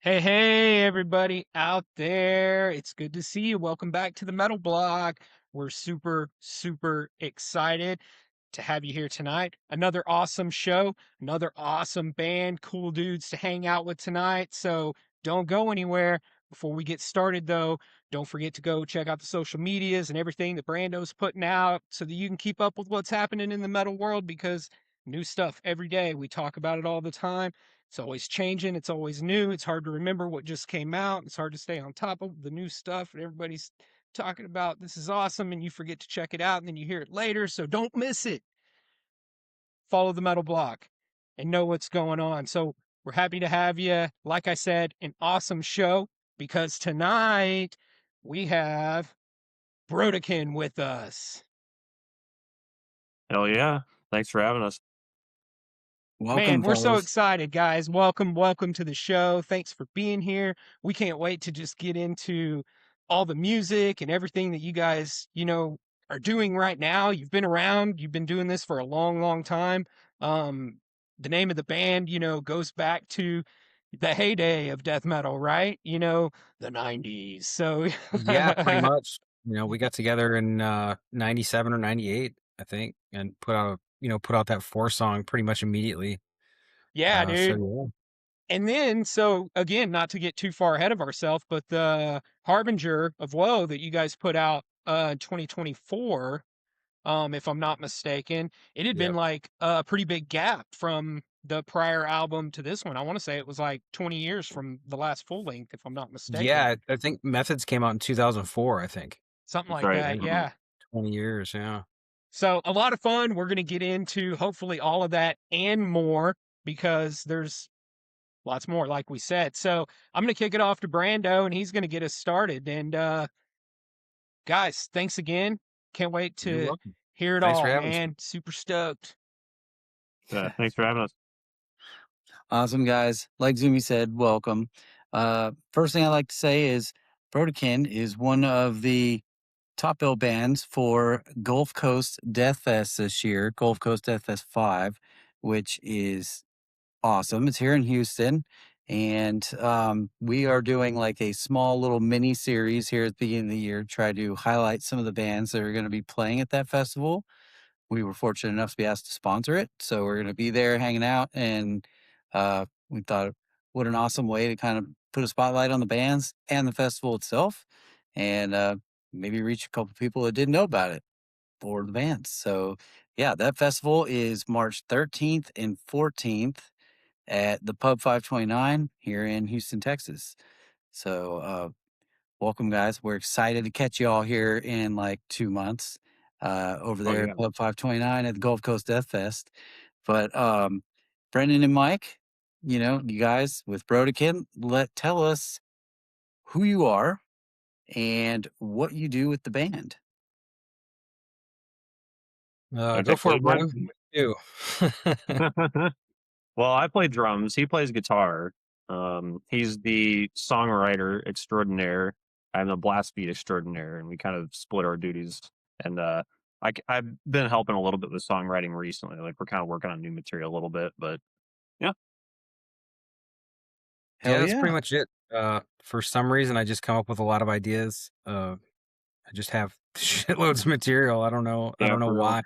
Hey, everybody out there. It's good to see you. Welcome back to the Metal Blog. We're super excited to have you here tonight. Another awesome show, another awesome band, cool dudes to hang out with tonight. So don't go anywhere. Before we get started, though, don't forget to go check out the social medias and everything that Brando's putting out so that you can keep up with what's happening in the metal world because new stuff every day. We talk about it all the time. It's always changing. It's always new. It's hard to remember what just came out. It's hard to stay on top of the new stuff and everybody's talking about this is awesome and you forget to check it out and then you hear it later. So don't miss it. Follow the Metal Block and know what's going on. So we're happy to have you. Like I said, an awesome show because tonight we have Brodequin with us. Hell yeah. Thanks for having us. Man, Welcome, we're so fellas. excited, guys. Welcome to the show. Thanks for being here. We can't wait to just get into all the music and everything that you guys, are doing right now. You've been around, you've been doing this for a long time. The name of the band, goes back to the heyday of death metal, right? The 90s. So Yeah, pretty much. We got together in 97 or 98, I think, and put out that four song pretty much immediately. yeah, So dude. yeah. And then, so again, not to get too far ahead of ourselves, but the Harbinger of Woe that you guys put out in 2024, if I'm not mistaken, it had been Yep. like a pretty big gap from the prior album to this one. I want to say it was like 20 years from the last full length, if I'm not mistaken. Yeah, I think Methods came out in 2004, I think. Something That's like right. that, Mhm. yeah. 20 years, yeah. So a lot of fun. We're going to get into hopefully all of that and more because there's lots more, like we said. So I'm going to kick it off to Brando, and he's going to get us started. And guys, thanks again. Can't wait You're to welcome. hear it Thanks for all, having us. man. Super stoked. Yeah, thanks for having us. Awesome, guys. Like Zoomy said, welcome. First thing I like to say is Brodequin is one of the top bill bands for Gulf Coast Death Fest this year, Gulf Coast Death Fest 5, which is awesome. It's here in Houston. And we are doing like a small little mini series here at the beginning of the year, try to highlight some of the bands that are going to be playing at that festival. We were fortunate enough to be asked to sponsor it. So we're going to be there hanging out. And we thought, what an awesome way to kind of put a spotlight on the bands and the festival itself. And maybe reach a couple people that didn't know about it or the bands. So, yeah, that festival is March 13th and 14th at the Pub 529 here in Houston, Texas. So, welcome, guys. We're excited to catch you all here in like 2 months over Oh there yeah. at Pub 529 at the Gulf Coast Death Fest. But Brendan and Mike, you guys with Brodequin, tell us who you are and what you do with the band. I Go take for those it, one. Brendan. You. Well, I play drums. He plays guitar. He's the songwriter extraordinaire. I'm the blast beat extraordinaire, and we kind of split our duties. And I've been helping a little bit with songwriting recently. Like we're kind of working on new material a little bit, but yeah. Yeah, Hell Yeah. that's pretty Yeah. much it. For some reason, I just come up with a lot of ideas. I just have shitloads of material. I don't know. I Yeah, don't know for real. why.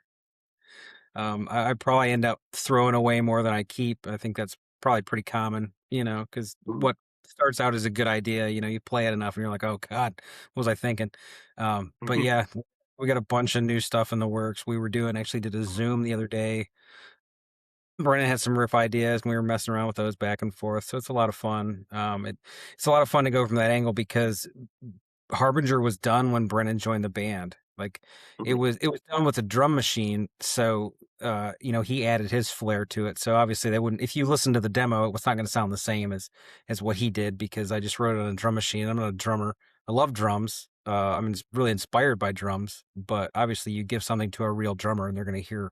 I probably end up throwing away more than I keep. I think that's probably pretty common, because Mhm. what starts out as a good idea, you play it enough and you're like, oh God, what was I thinking? But yeah, we got a bunch of new stuff in the works. Actually did a Zoom the other day. Brennan had some riff ideas and we were messing around with those back and forth. So it's a lot of fun. It's a lot of fun to go from that angle because Harbinger was done when Brennan joined the band. Like Mhm. it was done with a drum machine. So he added his flair to it. So obviously they wouldn't if you listen to the demo, it was not gonna sound the same as what he did because I just wrote it on a drum machine. I'm not a drummer. I love drums. It's really inspired by drums, but obviously you give something to a real drummer and they're gonna hear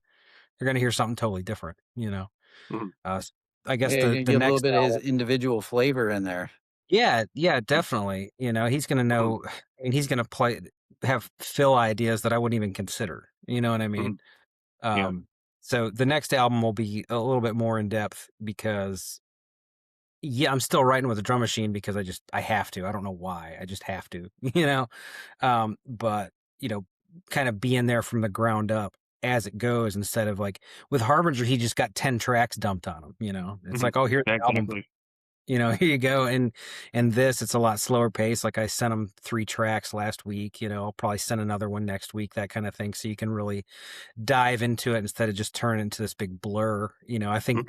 something totally different. Mhm. S I guess Yeah, you're the gonna the get a little next bit of his album. Yeah. individual flavor in there. Yeah, definitely. He's gonna Mhm. know and he's gonna have fill ideas that I wouldn't even consider, you know what I mean? Mhm. Yeah. Um, so the next album will be a little bit more in depth because Yeah, I'm still writing with a drum machine because I have to. I don't know why. I just have to, you know. But kind of being there from the ground up as it goes instead of like with Harbinger, he just got 10 tracks dumped on him. It's like, oh, here's the album. Exactly. Here you go. And this, it's a lot slower pace. Like I sent him 3 tracks last week. I'll probably send another one next week. That kind of thing. So you can really dive into it instead of just turn into this big blur. I think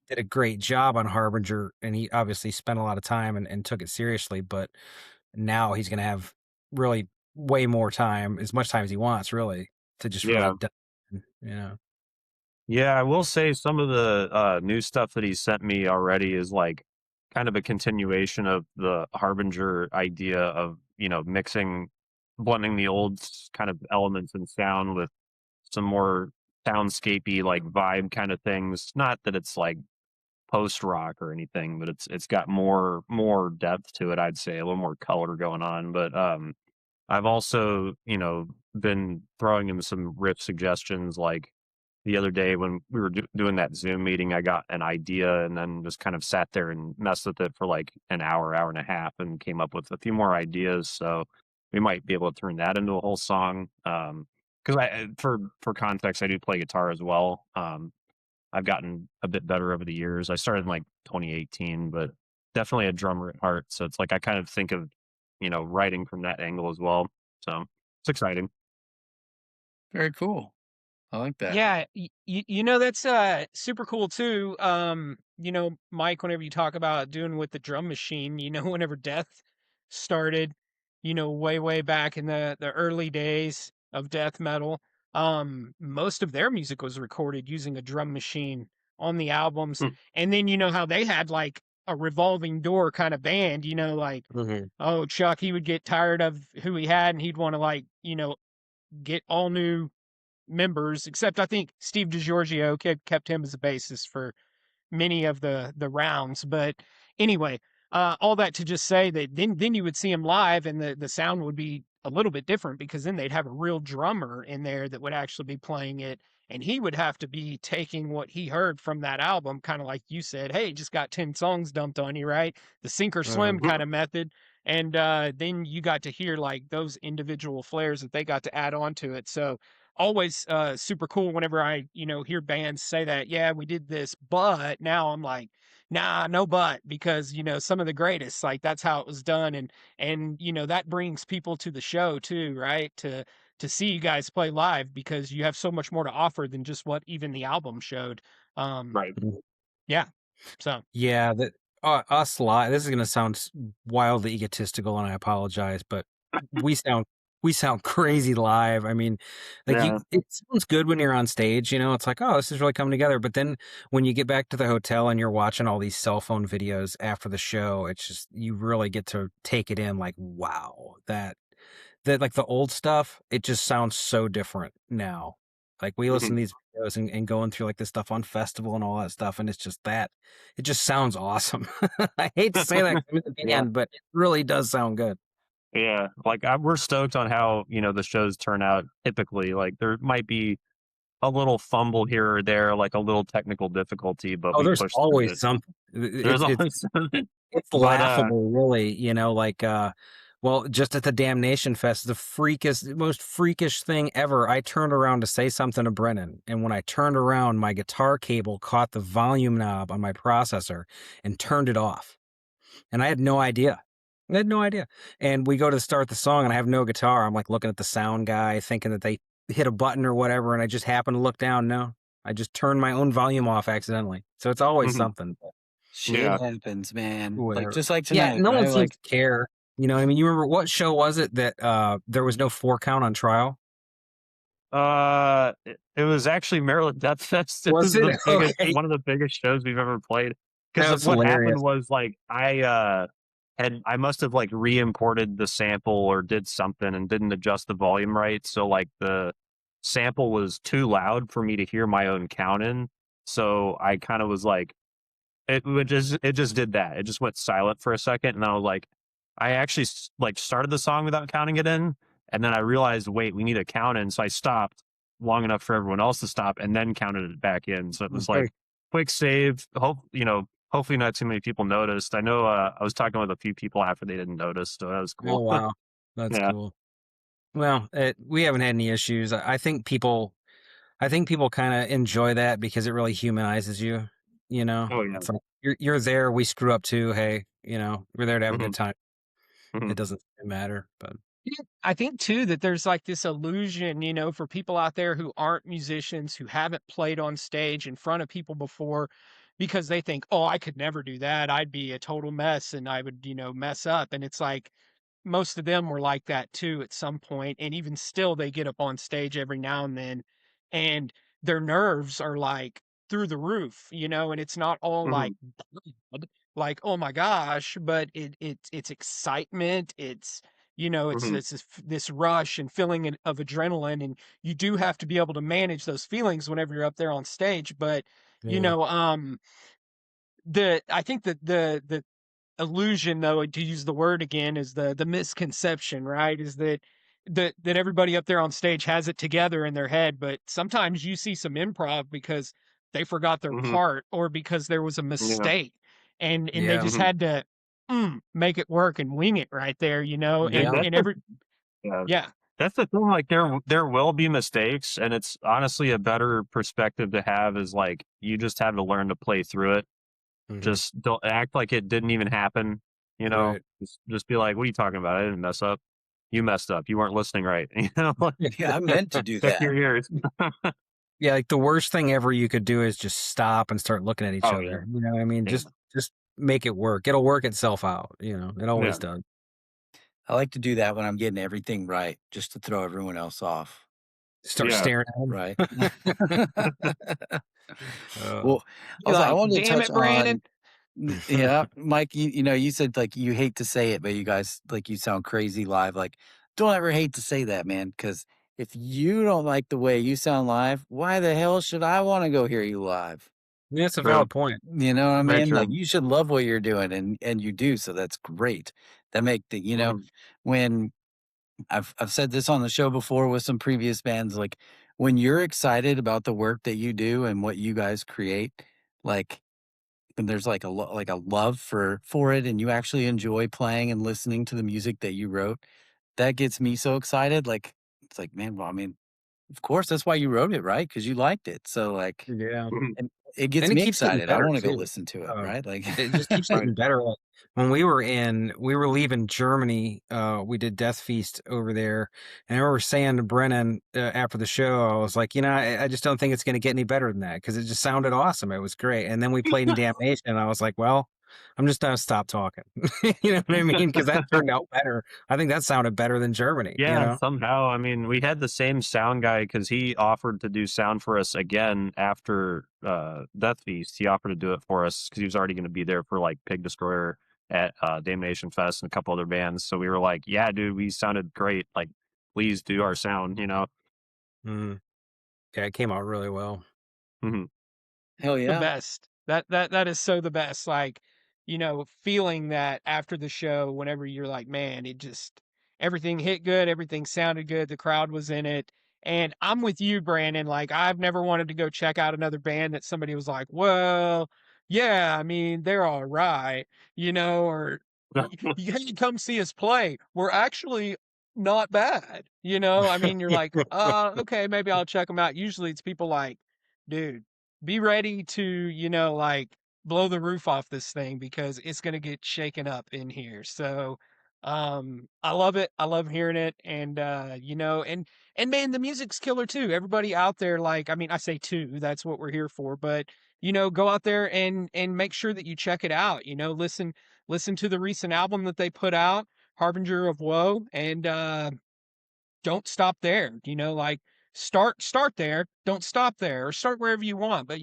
did a great job on Harbinger, and he obviously spent a lot of time and took it seriously, but now he's going to have really way more time, as much time as he wants, really, to just really dive in. Yeah, I will say some of the new stuff that he sent me already is like kind of a continuation of the Harbinger idea of, blending the old kind of elements and sound with some more soundscapey like vibe kind of things. Not that it's like post rock or anything, but it's got more depth to it, I'd say, a little more color going on. But I've also, been throwing him some riff suggestions. Like the other day when we were doing that Zoom meeting, I got an idea and then just kind of sat there and messed with it for like an hour and a half and came up with a few more ideas. So we might be able to turn that into a whole song. Because for context, I do play guitar as well. I've gotten a bit better over the years. I started in like 2018, but definitely a drummer at heart. So it's like I kind of think of, writing from that angle as well. So it's exciting. Very cool. I like that. Yeah, that's super cool too. Mike, whenever you talk about doing with the drum machine, whenever Death started, way back in the early days of death metal, most of their music was recorded using a drum machine on the albums. And then how they had like a revolving door kind of band, like oh, Chuck, he would get tired of who he had and he'd want to like, get all new members, except I think Steve DiGiorgio kept him as a bassist for many of the rounds. But anyway, all that to just say that then you would see him live and the sound would be a little bit different because then they'd have a real drummer in there that would actually be playing it. And he would have to be taking what he heard from that album, kind of like you said, hey, just got 10 songs dumped on you, right? The sink or swim kind of method. And then you got to hear like those individual flares that they got to add on to it. So always super cool whenever I, hear bands say that, yeah, we did this, but now I'm like, nah, no but, because, some of the greatest, like that's how it was done. And, that brings people to the show too, right? To see you guys play live because you have so much more to offer than just what even the album showed. Right. Yeah. So yeah, that us live. This is going to sound wildly egotistical, and I apologize, but we sound crazy live. I mean, like it sounds good when you're on stage. It's like, oh, this is really coming together. But then when you get back to the hotel and you're watching all these cell phone videos after the show, it's just you really get to take it in. Like, wow, that like the old stuff, it just sounds so different now. Like we listen to these videos and going through like this stuff on festival and all that stuff, and it's just it just sounds awesome. I hate to say that in the band, but it really does sound good. Yeah, like we're stoked on how the shows turn out. Typically, like there might be a little fumble here or there, like a little technical difficulty, but we there's push through always it. something. There's always something. It's But laughable, really. Well, just at the Damnation Fest, the most freakish thing ever. I turned around to say something to Brennan, and when I turned around, my guitar cable caught the volume knob on my processor and turned it off. And I had no idea. And we go to start the song, and I have no guitar. I'm like looking at the sound guy, thinking that they hit a button or whatever, and I just happen to look down. No, I just turned my own volume off accidentally. So it's always something. Shit happens, man. Whatever. Like just like tonight. Yeah, no one right? seems to care. You know what I mean? You remember what show was it that there was no 4 count on trial? it was actually Maryland Death Fest. It Was was the it? biggest, Okay. one of the biggest shows we've ever played. That Because was what hilarious. happened was like I must have like re-imported the sample or did something and didn't adjust the volume right. So like the sample was too loud for me to hear my own count in. So I kind of was like, it just did that. It just went silent for a second, and I was like, I actually like started the song without counting it in, and then I realized, wait, we need a count in. So I stopped long enough for everyone else to stop, and then counted it back in. So it was like quick save. Hope hopefully not too many people noticed. I know I was talking with a few people after they didn't notice, so that was Oh cool. wow, that's Yeah. cool. Well, we haven't had any issues. I think people kind of enjoy that because it really humanizes you. You know, Oh yeah. it's like you're there. We screw up too. Hey, you know, we're there to have a Mhm, good time. mhm, It doesn't matter, but Yeah, I think too that there's like this illusion, for people out there who aren't musicians, who haven't played on stage in front of people before, because they think, oh, I could never do that. I'd be a total mess and I would, mess up. And it's like most of them were like that too at some point, and even still, they get up on stage every now and then, and their nerves are like through the roof, and it's not all like mhm, bad, like oh my gosh, but it's excitement, it's mhm. this rush and feeling of adrenaline, and you do have to be able to manage those feelings whenever you're up there on stage. But you yeah, know, the I think that the illusion, though, to use the word again, is the misconception, right? Is that everybody up there on stage has it together in their head, but sometimes you see some improv because they forgot their Mhm. part or because there was a Yeah. mistake, and they yeah, just Mhm. had to make it work and wing it right there, And yeah, and every yeah, yeah. that's the thing. Like there will be mistakes, and it's honestly a better perspective to have is like you just have to learn to play through it. hmm, Just don't act like it didn't even happen. You know, right. just be like, "What are you talking about? I didn't mess up. You messed up. You weren't listening right." You know, Yeah, I meant to do check that. your ears. Yeah, like the worst thing ever you could do is just stop and start looking at each Oh yeah, other. You know what I mean? yeah, Just make it work. It'll work itself out. You know, it yeah, always does. I like to do that when I'm getting everything right, just to throw everyone else off. Start yeah. staring Right. at them. Well, You're also I like, wanted to damn touch it, Brandon. on yeah, Mike, you said like you hate to say it, but you guys like you sound crazy live. Like, don't ever hate to say that, man, because if you don't like the way you sound live, why the hell should I want to go hear you live? Yeah, that's a True. valid point. You know what I Very mean? Like true. you should love what you're doing and you do, so that's great. That make Mhm, when I've said this on the show before with some previous bands, like when you're excited about the work that you do and what you guys create, like and there's like like a love for it and you actually enjoy playing and listening to the music that you wrote, that gets me so excited. Like it's like, man, well, I mean, of course that's why you wrote it, right? Because you liked it. So like Yeah. mhm. and it gets And it me keeps getting excited. I better want to go too. listen to it, Uh, right? Like it just keeps Right. getting better. Like when we were leaving Germany, we did Death Feast over there, and I remember saying to Brennan after the show, I was like, I just don't think it's going to get any better than that because it just sounded awesome. It was great. And then we played in Damnation, and I was like, well, I'm just gonna stop talking. You know what I mean? Because that turned out better. I think that sounded better than Germany. You Yeah, know? somehow. I mean, we had the same sound guy because he offered to do sound for us again after Death Feast. He offered to do it for us because he was already going to be there for like Pig Destroyer at Damnation Fest and a couple other bands. So we were like, "Yeah, dude, we sounded great. Like, please do our sound." You know. Mm. Yeah, it came out really well. Mhm. hell The yeah. best. That is so the best. Like, feeling that after the show, whenever you're like, man, it just everything hit good, everything sounded good, the crowd was in it. And I'm with you, Brandon. Like, I've never wanted to go check out another band that somebody was like, well, yeah, I mean, they're all right, or you had to come see us play. We're actually not bad, I mean, you're Yeah. like, okay, maybe I'll check them out. Usually it's people like, dude, be ready to, like blow the roof off this thing because it's going to get shaken up in here. So, I love it. I love hearing it. And, and man, the music's killer too. Everybody out there, like, I mean, I say too, that's what we're here for, but, go out there and make sure that you check it out, listen to the recent album that they put out, Harbinger of Woe. And, don't stop there, like start there, don't stop there, or start wherever you want, but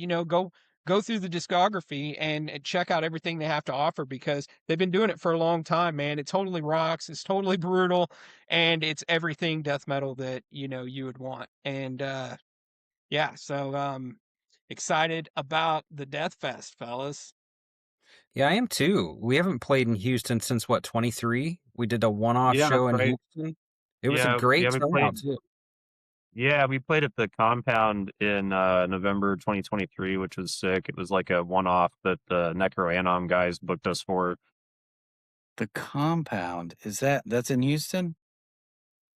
go through the discography and check out everything they have to offer because they've been doing it for a long time, man. It totally rocks, it's totally brutal, and it's everything death metal that you would want. And yeah, so excited about the Death Fest, fellas. Yeah, I am too. We haven't played in Houston since what, 23? We did a one-off Yeah, show in right. Houston. It was a Yeah, great yeah. We turnout played. too. Yeah, we played at the Compound in November 2023, which was sick. It was like a one-off that the Necroanom guys booked us for. The Compound, that's in Houston?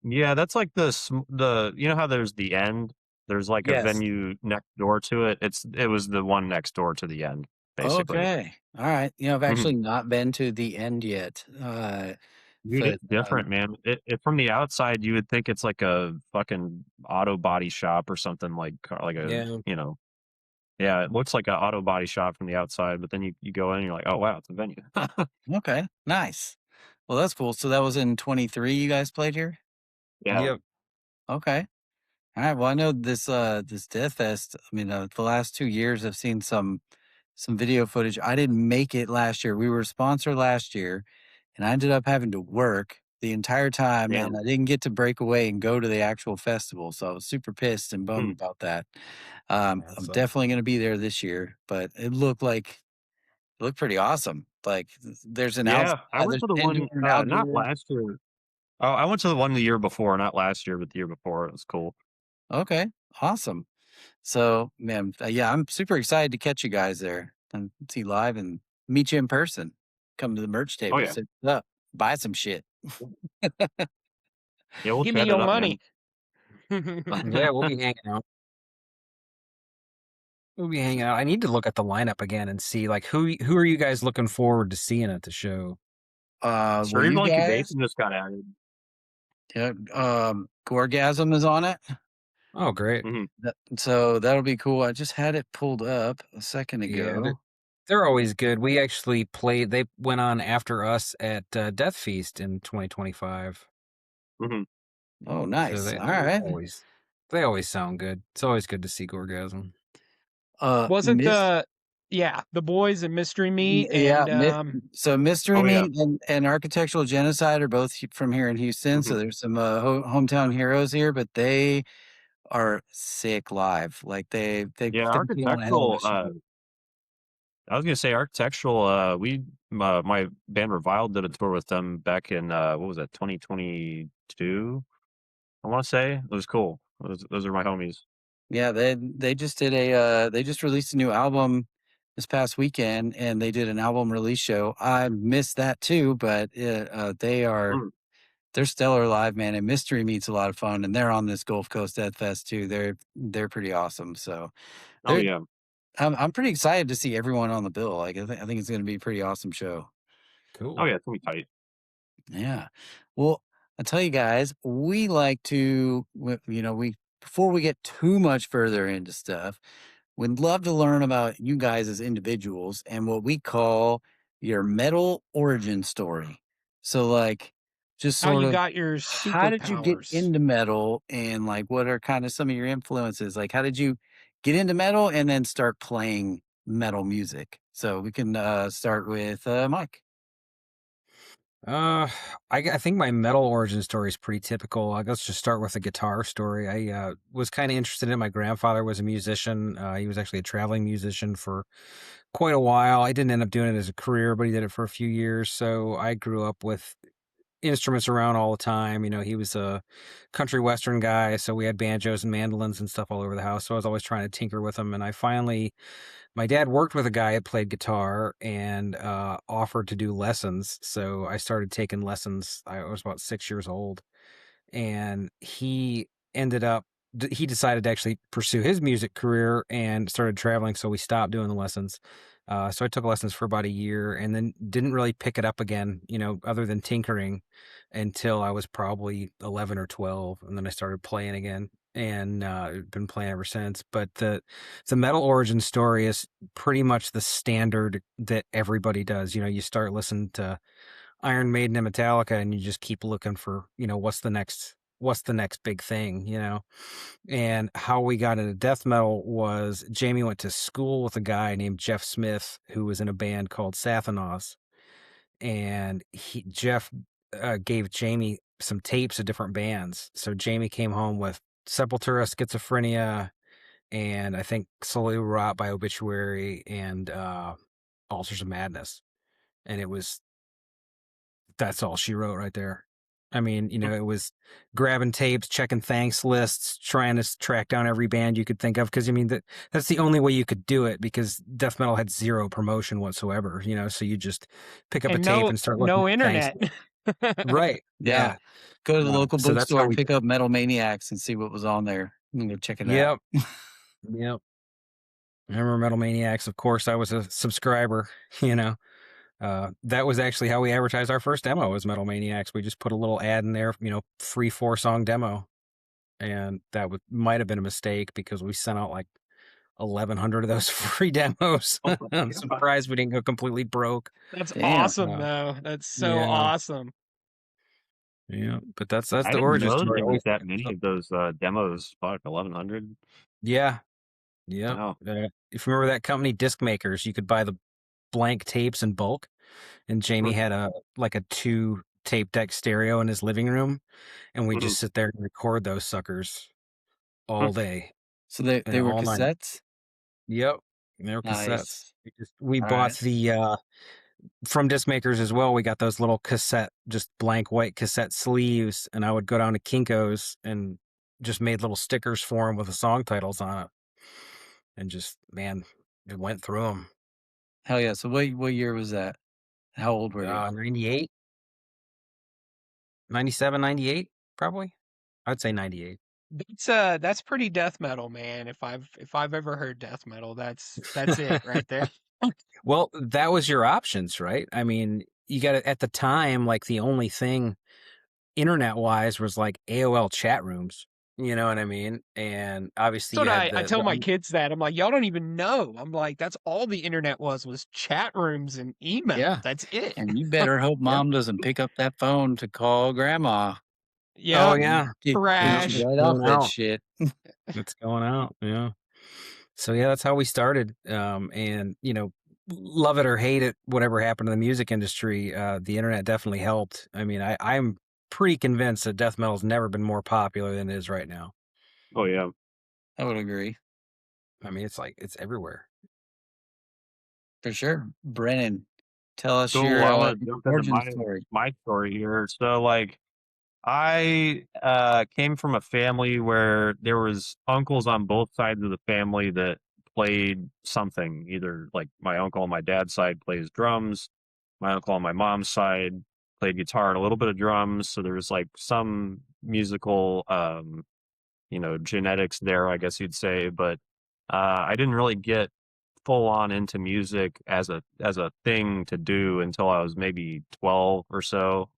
Yeah, that's like the you know how there's the End? There's like a Yes. venue next door to it. It was the one next door to the End, basically. Okay. All right. I've Mhm. actually not been to the End yet. Dude, But it's different, man. From the outside, you would think it's like a fucking auto body shop or something like a, Yeah. yeah, it looks like an auto body shop from the outside, but then you go in and you're like, oh wow, it's a venue. okay, nice. Well, that's cool. So that was in 23 you guys played here? Yeah. Yep. Okay. All right. Well, I know this Death Fest. I mean, the last 2 years I've seen some video footage. I didn't make it last year. We were sponsored last year, and I ended up having to work the entire time, and Damn. I didn't get to break away and go to the actual festival. So I was super pissed and bummed Mm. about that. That I'm sucks. definitely going to be there this year, but it looked pretty awesome. Like there's an Yeah, I went there's to the indoor one and not outdoor. last year. Oh, I went to the one the year before, not last year, but the year before. It was cool. Okay, awesome. So, man, yeah, I'm super excited to catch you guys there and see live and meet you in person. Come to the merch Oh table, yeah. sit up, buy some shit. Yeah, we'll Give me chat it your up, money. man. Yeah, we'll be hanging out. We'll be hanging out. I need to look at the lineup again and see like who are you guys looking forward to seeing at the show? Well, Cerebral you guys, Incubation just got added. yeah, Gorgasm is on it. Oh, great. Mhm. So that'll be cool. I just had it pulled up a second Yeah, ago. they're always good. We actually played. They went on after us at Death Feast in 2025. Mhm. Oh, So nice. All right. they always sound good. It's always good to see Gorgasm. Wasn't Miss the boys and Mystery Meat Yeah, and so Mystery Oh yeah. Meat and Architectural Genocide are both from here in Houston. So Mhm. there's some hometown heroes here, but they are sick live. Like they've Yeah, been doing a hell of a architectural. show. I was gonna say architectural. My band Reviled did a tour with them back in what was that, 2022? I want to say it was cool. Those are my homies. Yeah, they just did they just released a new album this past weekend, and they did an album release show. I missed that too, but Mm. they're stellar live, man. And Mystery Meat's a lot of fun, and they're on this Gulf Coast Death Fest too. They're pretty awesome. So Oh they're yeah. I'm pretty excited to see everyone on the bill. Like I think it's going to be a pretty awesome show. Oh Cool. yeah. It's gonna be tight. Yeah. Well, I tell you guys, we like to, we before we get too much further into stuff, we'd love to learn about you guys as individuals and what we call your metal origin story. So, like, just how sort you of got your how did you get superpowers. into metal and like what are kind of some of your influences? Like, how did you get into metal and then start playing metal music? So, we can start with Mike. Uh, I think my metal origin story is pretty typical. Let's just start with the guitar story. I was kind of interested in it. My grandfather was a musician. He was actually a traveling musician for quite a while. I didn't end up doing it as a career, but he did it for a few years. So I grew up with instruments around all the time. He was a country western guy, so we had banjos and mandolins and stuff all over the house. So I was always trying to tinker with them. And my dad worked with a guy that played guitar and offered to do lessons. So I started taking lessons. I was about 6 years old, and he decided to actually pursue his music career and started traveling. So we stopped doing the lessons. So I took lessons for about a year and then didn't really pick it up again, other than tinkering until I was probably 11 or 12. And then I started playing again and been playing ever since. But the metal origin story is pretty much the standard that everybody does. You start listening to Iron Maiden and Metallica and you just keep looking for, what's the next big thing, And how we got into death metal was Jamie went to school with a guy named Jeff Smith who was in a band called Sathanos, and Jeff gave Jamie some tapes of different bands. So Jamie came home with Sepultura, Schizophrenia, and I think Slowly Rot by Obituary and Ulcers of Madness. And that's all she wrote right there. I mean, it was grabbing tapes, checking thanks lists, trying to track down every band you could think of. Because I mean, that's the only way you could do it, because death metal had zero promotion whatsoever. So you just pick up a And tape and start looking no at thanks. internet. Right. Yeah. Go to the local So that's how bookstore, we pick up Metal Maniacs, and see what was on there. And go check it out. Yep. I remember Metal Maniacs. Of course, I was a subscriber. That was actually how we advertised our first demo, was Metal Maniacs. We just put a little ad in there, free 4-song demo. And that might have been a mistake, because we sent out like 1,100 of those free demos. I'm surprised we didn't go completely broke. That's Damn. awesome, though. That's so awesome. Yeah, but that's I the didn't origin know story. there was that many of those demos. Fuck, 1,100. Yeah. Wow. If you remember that company, Disc Makers, you could buy the blank tapes in bulk. And Jamie had a 2 tape deck stereo in his living room, and we just sit there and record those suckers all day. So they were all night. cassettes? Yep, they were Nice. cassettes. We All bought right. the from Disc Makers as well. We got those little cassette, just blank white cassette sleeves, and I would go down to Kinko's and just made little stickers for them with the song titles on it, and just, man, it went through them. Hell yeah. So what year was that? How old were you? 98, 97, 98, probably. I'd say 98. That's pretty death metal, man. If I've ever heard death metal, that's it right there. Well, that was your options, right? I mean, you got at the time, like, the only thing internet wise was like AOL chat rooms. You know what I mean? And obviously, So you had I tell my kids that. I'm like, y'all don't even know. I'm like, that's all the internet was chat rooms and email. Yeah. That's it. And you better hope mom doesn't pick up that phone to call grandma. Yeah. Oh yeah. Trash. Get right off that shit. It's going out. Yeah. So yeah, that's how we started. And love it or hate it, whatever happened to the music industry, the internet definitely helped. I mean, I'm pretty convinced that death metal's never been more popular than it is right now. Oh yeah, I would agree. I mean, it's everywhere. For sure. Brennan, tell us cool. your I want to jump origin into story. my story here. So, like, I came from a family where there was uncles on both sides of the family that played something. Either, like, my uncle on my dad's side plays drums, my uncle on my mom's side played guitar and a little bit of drums. So there was like some musical, genetics there, I guess you'd say. But I didn't really get full on into music as a thing to do until I was maybe 12 or so.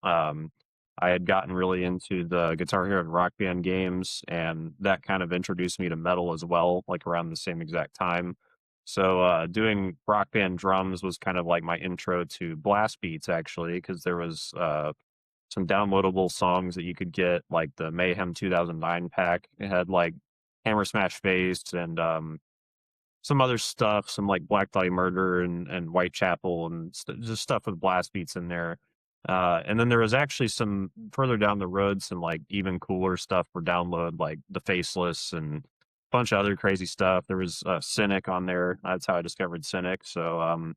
I had gotten really into the Guitar Hero and Rock Band games, and that kind of introduced me to metal as well, like around the same exact time. So doing Rock Band drums was kind of like my intro to blast beats, actually, because there was some downloadable songs that you could get, like the Mayhem 2009 pack. It had like Hammer Smash Face and some other stuff, some like Black Dahlia Murder and Whitechapel and just stuff with blast beats in there. And then there was actually some further down the road, some like even cooler stuff for download, like the Faceless and a bunch of other crazy stuff. There was Cynic on there. That's how I discovered Cynic. So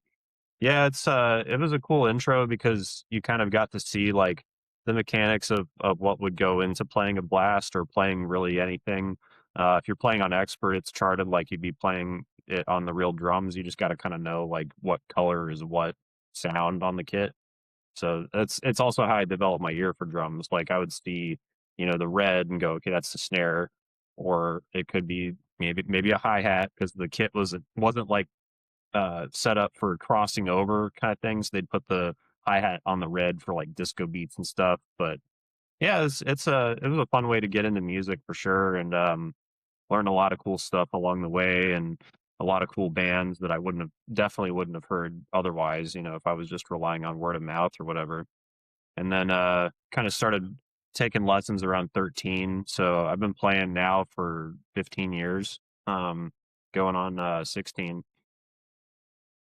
yeah, it was a cool intro because you kind of got to see like the mechanics of what would go into playing a blast or playing really anything. If you're playing on expert, it's charted like you'd be playing it on the real drums. You just got to kind of know like what color is what sound on the kit. So it's also how I developed my ear for drums. Like I would see, the red and go, okay, that's the snare, or it could be maybe a hi hat because the kit wasn't like set up for crossing over kind of things. They'd put the hi hat on the red for like disco beats and stuff. But yeah, it was a fun way to get into music for sure, and learn a lot of cool stuff along the way, and a lot of cool bands that I definitely wouldn't have heard otherwise, if I was just relying on word of mouth or whatever. And then kind of started taking lessons around 13. So I've been playing now for 15 years, going on 16.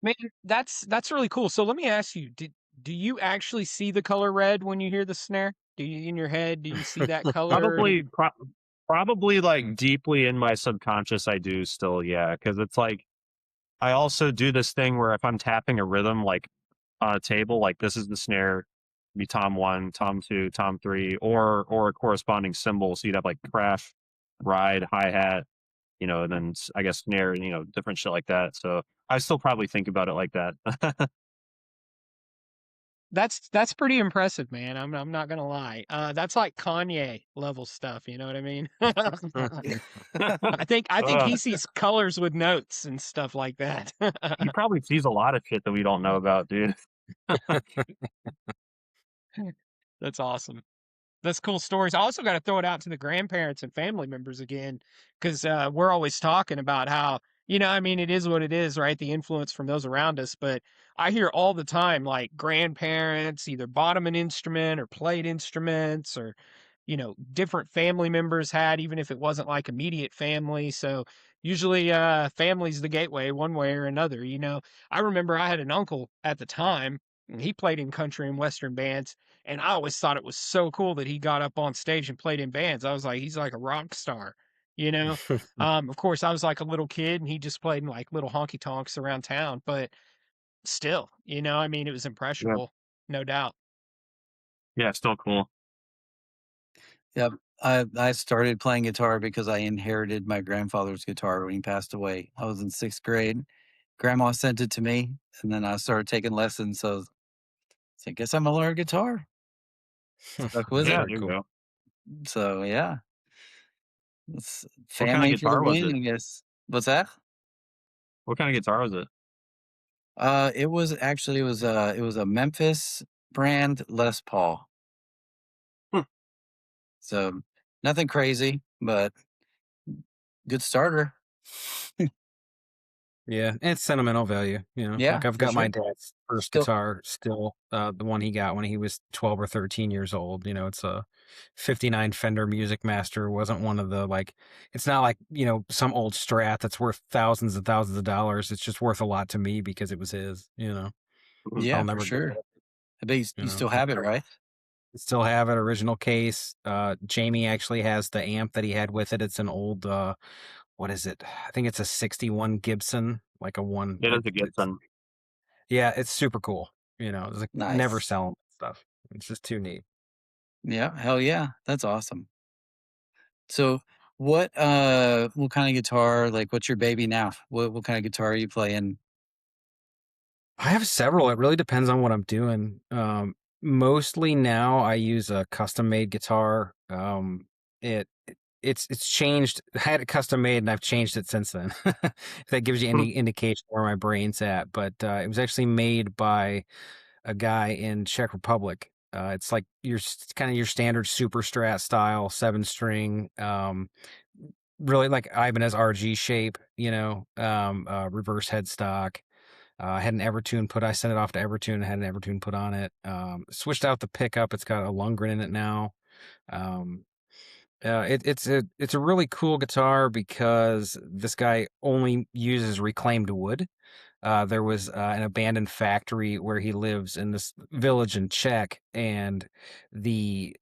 Man, that's really cool. So let me ask you, do you actually see the color red when you hear the snare? Do you, in your head, do you see that color? Probably like deeply in my subconscious, I do still, yeah. Because it's like I also do this thing where if I'm tapping a rhythm like on a table, like this is the snare, be tom 1, tom 2, tom 3, or a corresponding cymbal. So you'd have like crash, ride, hi-hat, you know, and then I guess snare, you know, different shit like that. So I still probably think about it like that. That's pretty impressive, man. I'm not gonna lie. That's like Kanye level stuff. You know what I mean? I think he sees colors with notes and stuff like that. He probably sees a lot of shit that we don't know about, dude. That's awesome. That's cool stories. I also got to throw it out to the grandparents and family members again, because we're always talking about how, you know, I mean, it is what it is, right? The influence from those around us. But I hear all the time, like grandparents either bought them an instrument or played instruments, or, you know, different family members had, even if it wasn't like immediate family. So usually family's the gateway one way or another. You know, I remember I had an uncle at the time, and he played in country and western bands. And I always thought it was so cool that he got up on stage and played in bands. I was like, he's like a rock star, you know? Of course, I was like a little kid and he just played in like little honky tonks around town, but still, you know, I mean, it was Yeah, impressionable, no doubt. yeah, still cool. Yep. I started playing guitar because I inherited my grandfather's guitar when he passed away. I was in 6th grade. Grandma sent it to me, and then I started taking lessons. So I guess I'm gonna learn guitar. Stuck with Yeah, it. there Very you cool. go. So yeah, it's What kind of family for the guitar was win, it? I guess. What's that? What kind of guitar was it? It was actually it was a Memphis brand Les Paul. Hmm. So nothing crazy, but good starter. Yeah, and it's sentimental value, you know. Yeah, Like I've for got my sure. dad's first Still, guitar still, the one he got when he was 12 or 13 years old. You know, it's a 59 Fender Music Master. Wasn't one of the like, it's not like, you know, some old Strat that's worth thousands and thousands of dollars. It's just worth a lot to me because it was his, you know. yeah, I'll for never get sure. it, I bet you you know. still have it, right? Still have it, original case. Jamie actually has the amp that he had with it. It's an old what is it? I think it's a 61 Gibson, like a one. It is a It's Gibson. yeah, it's super cool. You know, it's like never Nice. selling stuff. It's just too neat. Yeah, hell yeah, that's awesome. So, what kind of guitar? Like, what's your baby now? What kind of guitar are you playing? I have several. It really depends on what I'm doing. Mostly now I use a custom made guitar. It it's changed. I had it custom made and I've changed it since then. If that gives you any indication where my brain's at, but it was actually made by a guy in Czech Republic. It's like your kind of your standard super strat style 7 string. Really like Ibanez RG shape, you know, reverse headstock. I had an Evertune put. I sent it off to Evertune and had an Evertune put on it. Switched out the pickup. It's got a Lundgren in it now. Um, it's a really cool guitar because this guy only uses reclaimed wood. There was an abandoned factory where he lives in this village in Czech, and the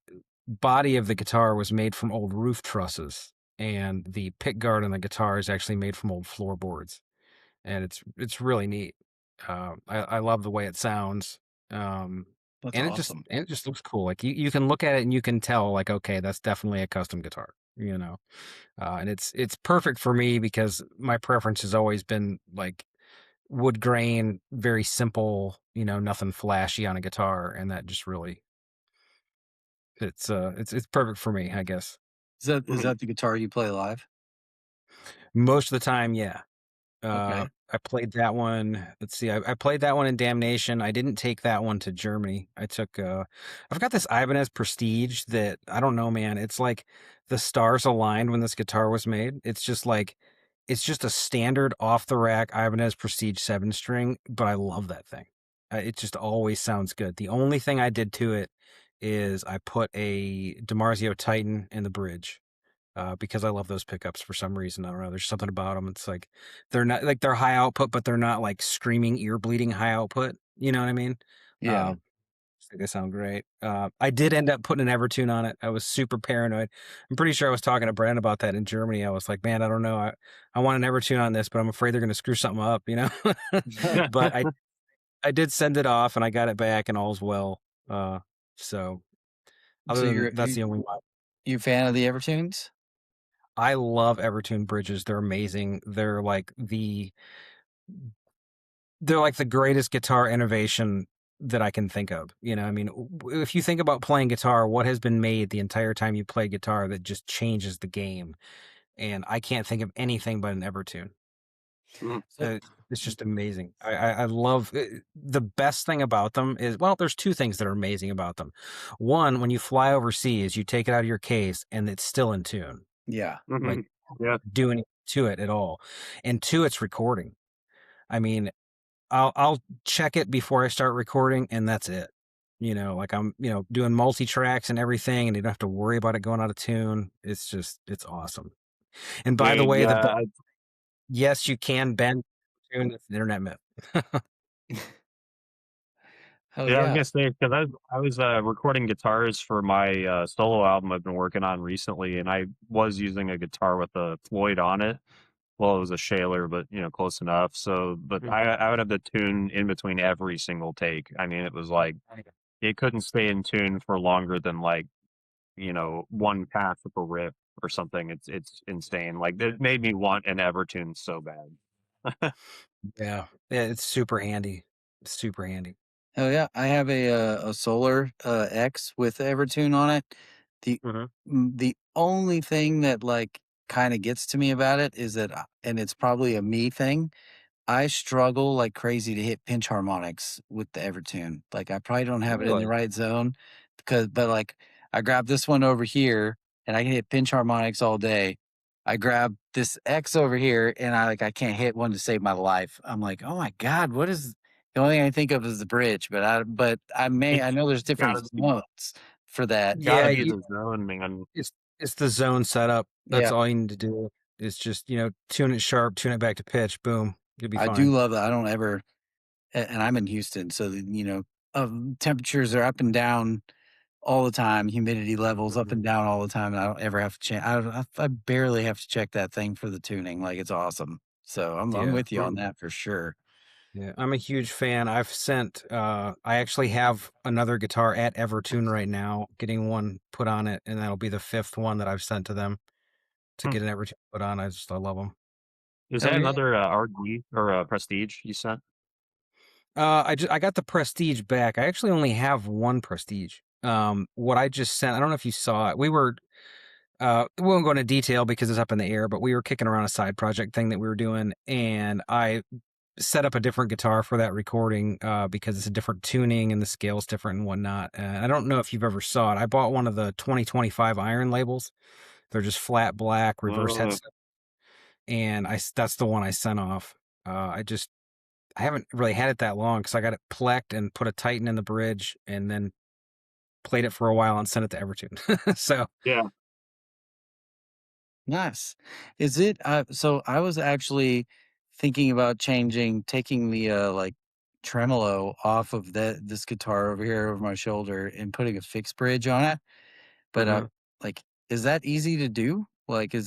body of the guitar was made from old roof trusses, and the pick guard on the guitar is actually made from old floorboards, and it's really neat. I love the way it sounds. That's And awesome. it just looks cool. Like you can look at it and you can tell like, okay, that's definitely a custom guitar, you know. And it's perfect for me because my preference has always been like wood grain, very simple, you know, nothing flashy on a guitar, and that just really it's perfect for me, I guess. Is that the guitar you play live? Most of the time, yeah. Okay. I played that one. Let's see. I played that one in Damnation. I didn't take that one to Germany. I took I've got this Ibanez Prestige that I don't know, man. It's like the stars aligned when this guitar was made. It's just like it's just a standard off the rack Ibanez Prestige 7 string, but I love that thing. It just always sounds good. The only thing I did to it is I put a DiMarzio Titan in the bridge because I love those pickups for some reason. I don't know. There's something about them. It's like they're not like they're high output, but they're not like screaming ear bleeding high output. You know what I mean? Yeah. I think they sound great. I did end up putting an Evertune on it. I was super paranoid. I'm pretty sure I was talking to Brandon about that in Germany. I was like, man, I don't know. I want an Evertune on this, but I'm afraid they're going to screw something up, you know? But I did send it off and I got it back and all's well. So So other than that's the only one. you a fan of the Evertunes? I love Evertune bridges. They're amazing. They're like the greatest guitar innovation that I can think of. You know, I mean, if you think about playing guitar, what has been made the entire time you play guitar that just changes the game? And I can't think of anything but an Evertune. Mhm. It's just amazing. I love the best thing about them is, well, there's two things that are amazing about them. One, when you fly overseas, you take it out of your case and it's still in tune. Yeah. Like, Yeah. do anything to it at all. And two, it's recording. I mean, I'll check it before I start recording, and that's it. You know, like I'm, doing multi-tracks and everything, and you don't have to worry about it going out of tune. It's awesome. And by the Dude, way, yeah, yes, you can bend tune. It's an internet myth. Hell yeah, I was yeah. gonna say because I was recording guitars for my solo album I've been working on recently, and I was using a guitar with a Floyd on it. Well, it was a Shaler, but close enough. So, but I would have the tune in between every single take. I mean, it was like it couldn't stay in tune for longer than like one pass of a riff or something. It's insane. Like it made me want an Evertune so bad. Yeah, it's super handy. It's super handy. Hell yeah. I have a Solar X with Evertune on it. The only thing that like kind of gets to me about it is that, and it's probably a me thing, I struggle like crazy to hit pinch harmonics with the Evertune. Like I probably don't have it in the right zone but like I grab this one over here and I can hit pinch harmonics all day. I grab this X over here and I can't hit one to save my life. I'm like, oh my God, what is the only thing I think of is the bridge, but I know there's different zones for that. Yeah, Gotta be the zone, man. it's the zone setup. That's Yeah. all you need to do. It's just, tune it sharp, tune it back to pitch, boom. You'll be fine. I do love that. I don't ever, and I'm in Houston, so temperatures are up and down all the time. Humidity levels up and down all the time. And I don't ever have to change. I barely have to check that thing for the tuning. Like it's awesome. So I'm with you on that for sure. Yeah, I'm a huge fan. I actually have another guitar at Evertune right now, getting one put on it, and that'll be the 5th one that I've sent to them to get an Evertune put on. I love them. Is that another RD or Prestige you sent? I got the Prestige back. I actually only have one Prestige. What I just sent, I don't know if you saw it. We won't go into detail because it's up in the air, but we were kicking around a side project thing that we were doing, and I set up a different guitar for that recording because it's a different tuning and the scale's different and whatnot. I don't know if you've ever saw it. I bought one of the 2025 iron labels. They're just flat black reverse headset, and that's the one I sent off. I haven't really had it that long because I got it plecked and put a Titan in the bridge and then played it for a while and sent it to Evertune. So yeah. Nice. Is it so I was actually thinking about taking the like tremolo off of this guitar over here over my shoulder and putting a fixed bridge on it. But like is that easy to do? Like is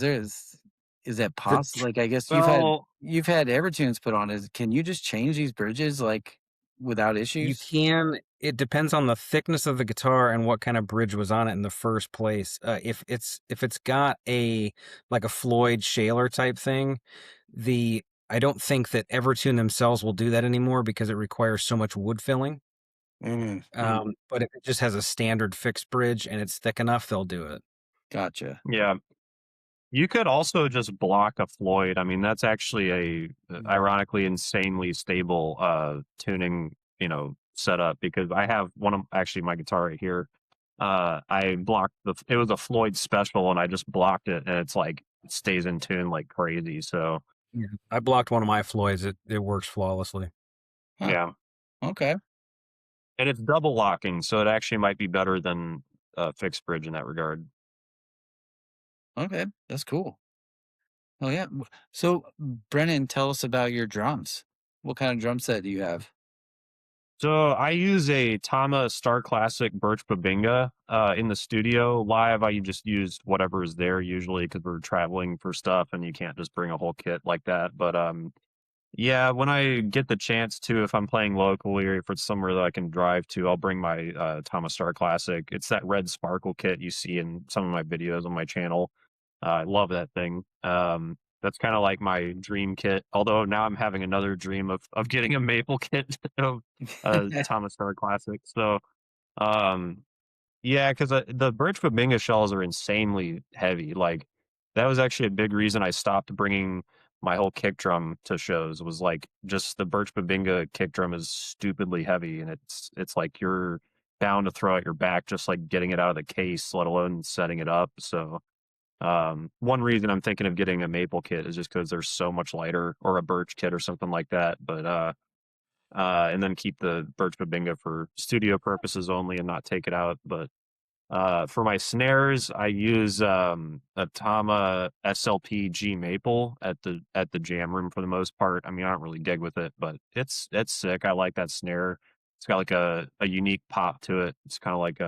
that possible? Like I guess you've had Evertunes put on. Can you just change these bridges like without issues? you can. It depends on the thickness of the guitar and what kind of bridge was on it in the first place. If it's got a Floyd Shaler type thing, I don't think that Evertune themselves will do that anymore because it requires so much wood filling. But if it just has a standard fixed bridge and it's thick enough, they'll do it. Gotcha. Yeah. You could also just block a Floyd. I mean, that's actually a ironically insanely stable tuning, setup because I have one of my guitar right here. I blocked it was a Floyd special and I just blocked it and it's like it stays in tune like crazy. So yeah, I blocked one of my Floyds. It works flawlessly. Huh. Yeah. Okay. And it's double locking, so it actually might be better than a fixed bridge in that regard. Okay, that's cool. Oh yeah. So Brennan, tell us about your drums. What kind of drum set do you have? So I use a Tama Star Classic Birch Babinga in the studio. Live, I just used whatever is there usually because we're traveling for stuff and you can't just bring a whole kit like that. But Yeah, when I get the chance to, if I'm playing locally or if it's somewhere that I can drive to, I'll bring my Thomas Star Classic. It's that red sparkle kit you see in some of my videos on my channel. I love that thing. That's kind of like my dream kit. Although now I'm having another dream of getting a maple kit of Thomas Star Classic. So um, yeah, because the birch Babinga shells are insanely heavy. Like that was actually a big reason I stopped bringing my whole kick drum to shows. Was like just the birch Babinga kick drum is stupidly heavy, and it's like you're bound to throw out your back just like getting it out of the case, let alone setting it up. So one reason I'm thinking of getting a maple kit is just because they're so much lighter, or a birch kit or something like that. But and then keep the birch Babinga for studio purposes only and not take it out. But for my snares, I use a Tama SLP G Maple at the jam room for the most part. I mean, I don't really dig with it, but it's sick. I like that snare. It's got like a unique pop to it. It's kind of like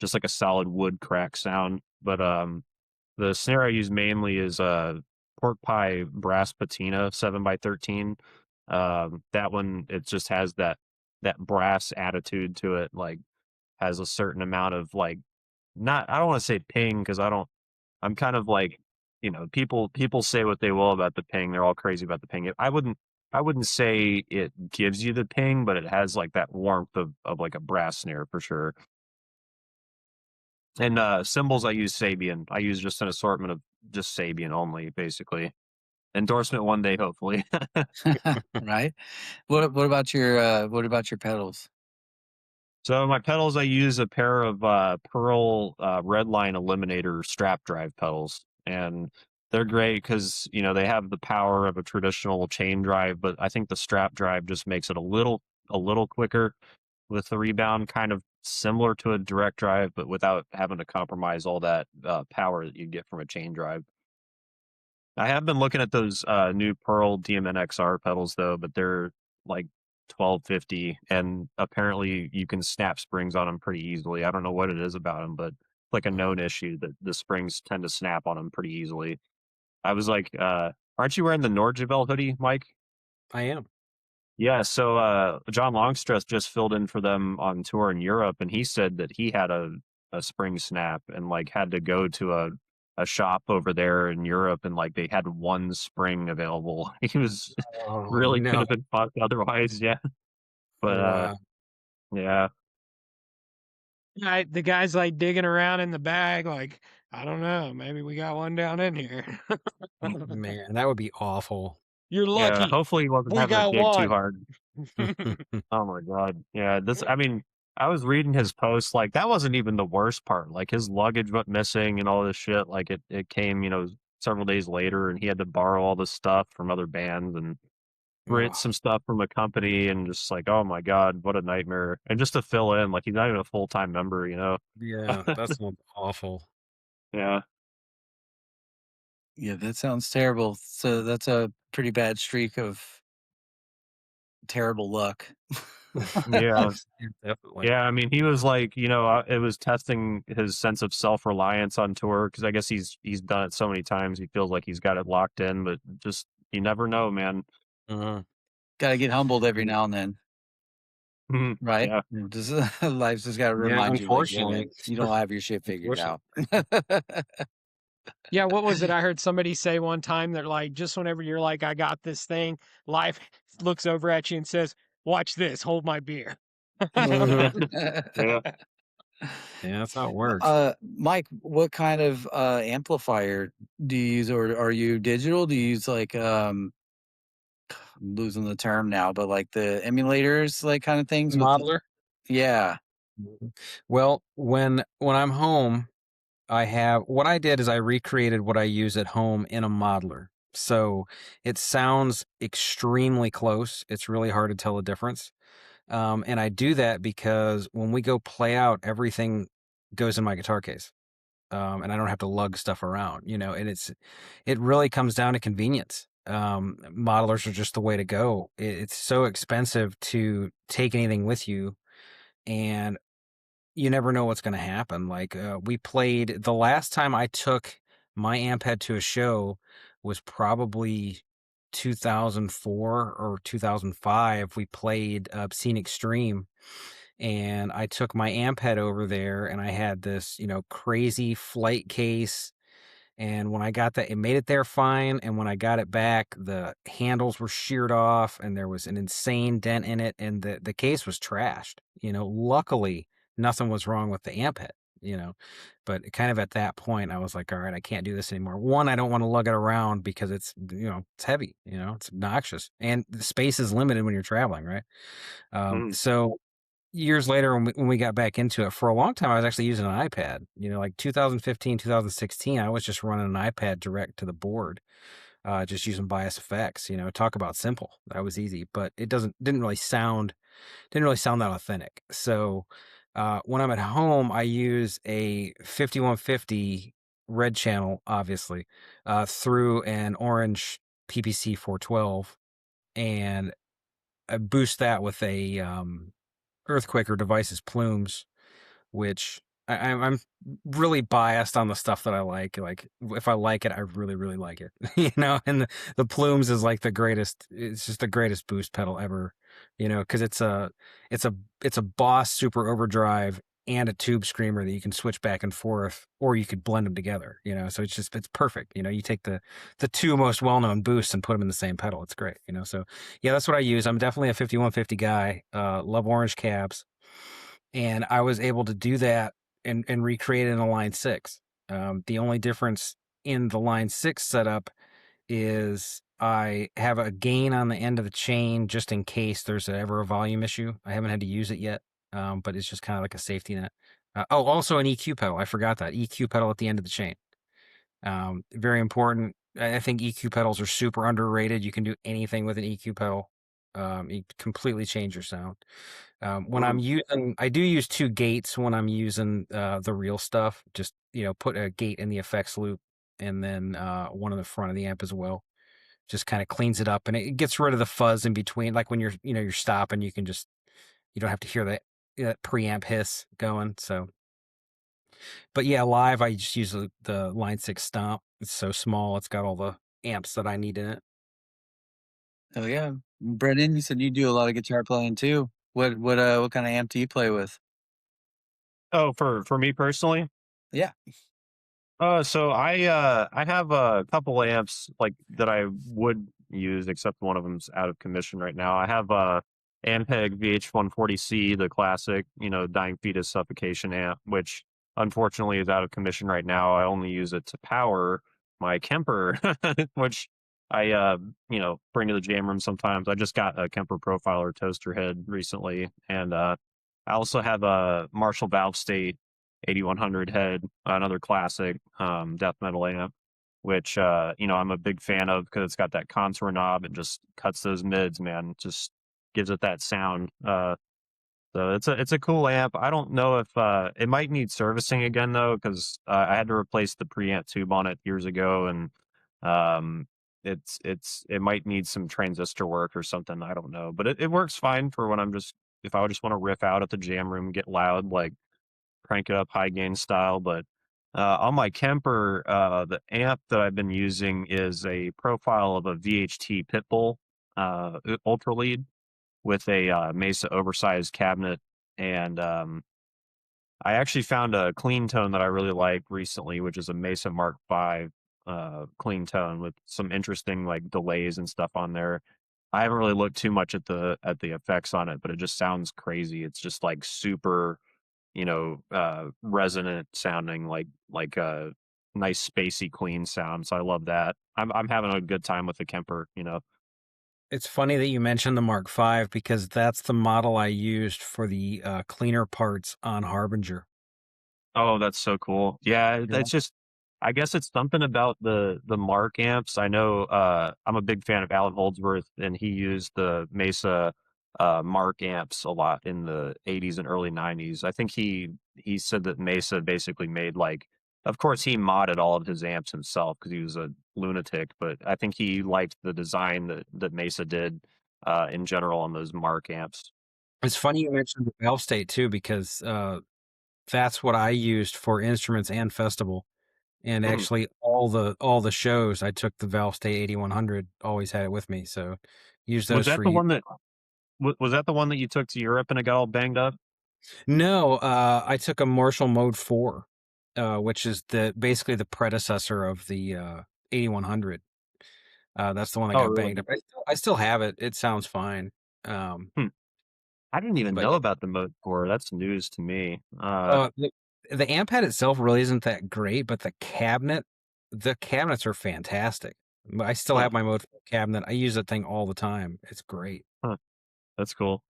just like a solid wood crack sound. But the snare I use mainly is a pork pie brass patina 7x13. That one, it just has that brass attitude to it. Like has a certain amount of like, not, I don't want to say ping because I'm kind of like, people say what they will about the ping. They're all crazy about the ping. I wouldn't say it gives you the ping, but it has like that warmth of like a brass snare for sure. And cymbals, I use Sabian. I use just an assortment of just Sabian only, basically. Endorsement one day, hopefully. Right. What about your pedals? So my pedals, I use a pair of Pearl Redline Eliminator strap drive pedals, and they're great because they have the power of a traditional chain drive, but I think the strap drive just makes it a little quicker with the rebound, kind of similar to a direct drive, but without having to compromise all that power that you get from a chain drive. I have been looking at those new Pearl DMN-XR pedals though, but they're like 1250, and apparently you can snap springs on them pretty easily. I don't know what it is about them, but it's like a known issue that the springs tend to snap on them pretty easily. I was like, aren't you wearing the Nordjvel hoodie, Mike? I am. Yeah, so John Longstress just filled in for them on tour in Europe, and he said that he had a spring snap and like had to go to a shop over there in Europe, and like they had one spring available. He was Oh really could no! have been fucked otherwise, yeah. But Wow. yeah. The guy's like digging around in the bag, like, I don't know, maybe we got one down in here. Man, that would be awful. You're Yeah, lucky. hopefully he wasn't We having to got dig too one. hard. Oh my god. Yeah, I mean, I was reading his post, like that wasn't even the worst part. Like his luggage went missing and all this shit. Like it came, several days later, and he had to borrow all this stuff from other bands and rent Oh, some stuff from a company, and just like, oh my god, what a nightmare. And just to fill in, like he's not even a full-time member, yeah, that sounds awful. Yeah. Yeah, that sounds terrible. So that's a pretty bad streak of terrible luck. Yeah. Definitely. Yeah, I mean, he was like, it was testing his sense of self-reliance on tour, because I guess he's done it so many times, he feels like he's got it locked in, but just you never know, man. Got to get humbled every now and then, right? Yeah. Just, life's just got to Yeah, remind you, like, hey, man, unfortunately. you don't have your shit figured out. Yeah, what was it? I heard somebody say one time that like just whenever you're like, I got this thing, life looks over at you and says, watch this, hold my beer. Yeah. Yeah, that's how it works. Mike, what kind of amplifier do you use, or are you digital? Do you use like I'm losing the term now, but like the emulators, like kind of things with Modeler. yeah. Well, when I'm home, what I did is I recreated what I use at home in a modeler. So it sounds extremely close. It's really hard to tell the difference. And I do that because when we go play out, everything goes in my guitar case. And I don't have to lug stuff around, and it really comes down to convenience. Modelers are just the way to go. It's so expensive to take anything with you, and you never know what's going to happen. Like we played the last time I took my amp head to a show was probably 2004 or 2005, we played Obscene Extreme, and I took my amp head over there, and I had this, crazy flight case. And when I got that, it made it there fine. And when I got it back, the handles were sheared off, and there was an insane dent in it, and the case was trashed. Luckily, nothing was wrong with the amp head. But kind of at that point, I was like, all right, I can't do this anymore. One, I don't want to lug it around because it's heavy. It's obnoxious, and the space is limited when you're traveling, right? So years later, when we got back into it, for a long time, I was actually using an iPad. Like 2015, 2016, I was just running an iPad direct to the board, just using bias effects. Talk about simple. That was easy, but it didn't really sound that authentic. So when I'm at home, I use a 5150 red channel, obviously, through an orange PPC 412, and I boost that with a Earthquaker Devices plumes, which I'm really biased on the stuff that I like. Like, if I like it, I really, really like it. And the plumes is like the greatest. It's just the greatest boost pedal ever. Because it's a Boss Super Overdrive and a tube screamer that you can switch back and forth, or you could blend them together. So it's perfect. You take the two most well known boosts and put them in the same pedal. It's great. So yeah, that's what I use. I'm definitely a 5150 guy. Love orange cabs. And I was able to do that and recreate it in a Line 6. The only difference in the Line 6 setup is I have a gain on the end of the chain just in case there's ever a volume issue. I haven't had to use it yet, but it's just kind of like a safety net. Also an EQ pedal. I forgot that. EQ pedal at the end of the chain. Very important. I think EQ pedals are super underrated. You can do anything with an EQ pedal. You completely change your sound. When I'm using, I do use two gates when I'm using the real stuff. Just put a gate in the effects loop, and then one in the front of the amp as well. Just kind of cleans it up, and it gets rid of the fuzz in between. Like when you're stopping, you don't have to hear that preamp hiss going. So, but yeah, live I just use the Line 6 Stomp. It's so small, it's got all the amps that I need in it. Oh yeah, Brennan, you said you do a lot of guitar playing too. What kind of amp do you play with? Oh, for me personally? Yeah. So I have a couple amps like that I would use, except one of them's out of commission right now. I have Ampeg VH140C, the classic, Dying Fetus suffocation amp, which unfortunately is out of commission right now. I only use it to power my Kemper, which I bring to the jam room sometimes. I just got a Kemper Profiler toaster head recently, and I also have a Marshall Valve State 8100 head, another classic death metal amp, which I'm a big fan of because it's got that contour knob. It just cuts those mids, man. It just gives it that sound. So it's a cool amp. I don't know if it might need servicing again though, because I had to replace the preamp tube on it years ago, and it might need some transistor work or something. I don't know, but it works fine for when if I just want to riff out at the jam room, get loud, like crank it up high gain style. But on my Kemper, the amp that I've been using is a profile of a VHT Pitbull Ultra Lead with a Mesa oversized cabinet. And I actually found a clean tone that I really like recently, which is a Mesa Mark V clean tone with some interesting like delays and stuff on there. I haven't really looked too much at the effects on it, but it just sounds crazy. It's just like super resonant sounding, like a nice spacey clean sound. So I love that. I'm having a good time with the Kemper. It's funny that you mentioned the Mark V because that's the model I used for the cleaner parts on Harbinger. Oh, that's so cool. Yeah, that's just, I guess it's something about the Mark amps. I know I'm a big fan of Alan Holdsworth, and he used the Mesa Mark amps a lot in the 80s and early 90s. I think he said that Mesa basically made of course he modded all of his amps himself because he was a lunatic, but I think he liked the design that Mesa did in general on those Mark amps. It's funny you mentioned the Valve State too, because that's what I used for Instruments and Festival. And actually, all the shows I took the Valve Stay 8100. Always had it with me, so use Was those that for the you. one that was that the one that you took to Europe and it got all banged up? No, I took a Marshall Mode 4, which is basically the predecessor of the 8100. That's the one that Oh, got banged really? up. I still have it. It sounds fine. Um, Hmm. I didn't even but know yeah, about the Mode 4. That's news to me. the amp pad itself really isn't that great, but the cabinets are fantastic. But I still Huh, have my Mode 4 cabinet. I use that thing all the time. It's great. huh, that's cool.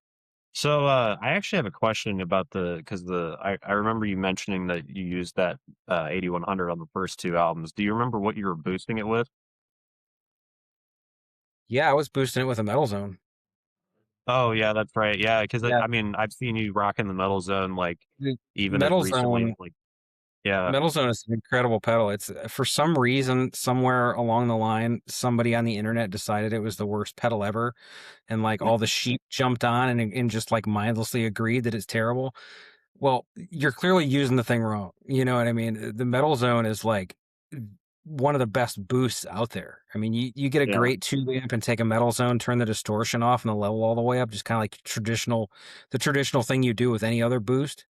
So, I actually have a question about I remember you mentioning that you used that 8100 on the first two albums. Do you remember what you were boosting it with? Yeah, I was boosting it with a Metal Zone. Oh, yeah, that's right. Yeah, because Yeah, I mean, I've seen you rocking the Metal Zone, like, the even as Metal recently as, Zone like, yeah. Metal Zone is an incredible pedal. It's for some reason somewhere along the line, somebody on the internet decided it was the worst pedal ever, and like all the sheep jumped on and just like mindlessly agreed that it's terrible. Well, you're clearly using the thing wrong. You know what I mean? The Metal Zone is like one of the best boosts out there. I mean, you get a Yeah, great tube amp and take a Metal Zone, turn the distortion off and the level all the way up, just kind of like the traditional thing you do with any other boost.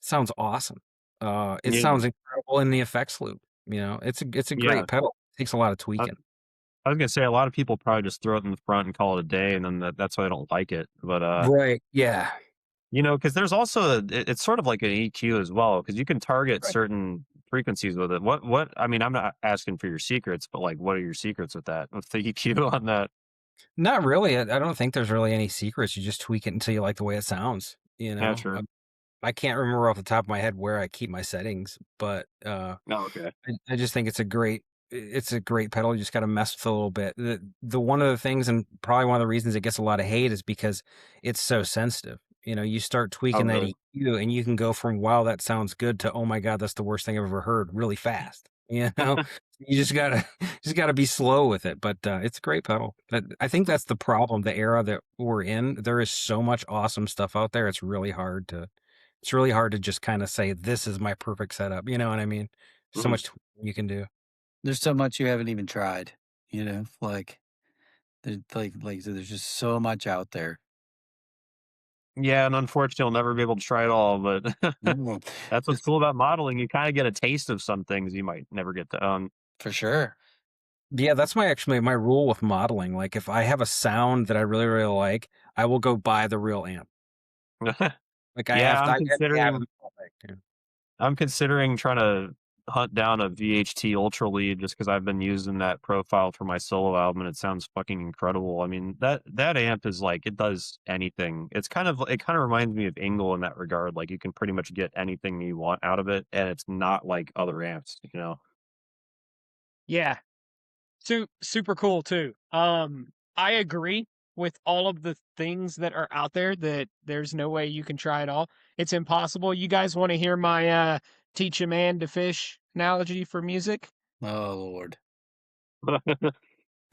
Sounds awesome. It yeah, sounds incredible in the effects loop. You know, it's a yeah. great pedal. Takes a lot of I tweaking. I was gonna say a lot of people probably just throw it in the front and call it a day, and then that's why I don't like it. But, Right. Yeah. because there's also it's sort of like an EQ as well, because you can target Right. certain frequencies with it. I mean, I'm not asking for your secrets, but, like, what are your secrets with that, with the EQ on that? Not really. I don't think there's really any secrets. You just tweak it until you like the way it sounds. You Yeah, know, sure. I can't remember off the top of my head where I keep my settings, but Oh, okay. I just think it's a great pedal. You just got to mess with it a little bit. The one of the things, and probably one of the reasons it gets a lot of hate, is because it's so sensitive. You know, you start Oh, tweaking that really? EQ, and you can go from "wow, that sounds good" to "oh my god, that's the worst thing I've ever heard" really fast. You know, you just gotta just gotta be slow with it. But it's a great pedal. I think that's the problem. The era that we're in, there is so much awesome stuff out there. It's really hard to just kind of say this is my perfect setup. You know what I mean? So Mhm. much you can do. There's so much you haven't even tried, like there's just so much out there. Yeah, and unfortunately, I'll never be able to try it all, but Mm, that's what's It's cool about modeling. You kinda get a taste of some things you might never get to own. for sure. Yeah, that's my rule with modeling. Like if I have a sound that I really, really like, I will go buy the real amp. Like Yeah, I have to have it. Yeah. I'm considering trying to hunt down a VHT Ultra Lead just because 'cause I've been using that profile for my solo album, and it sounds fucking incredible. I mean, that amp is like it does anything. It kinda reminds me of Ingle in that regard, like, you can pretty much get anything you want out of it, and it's not like other amps, you know? Yeah. Super cool too. I agree with all of the things that are out there that there's no way you can try it all. It's impossible. You guys want to hear my teach a man to fish analogy for music? Oh Lord.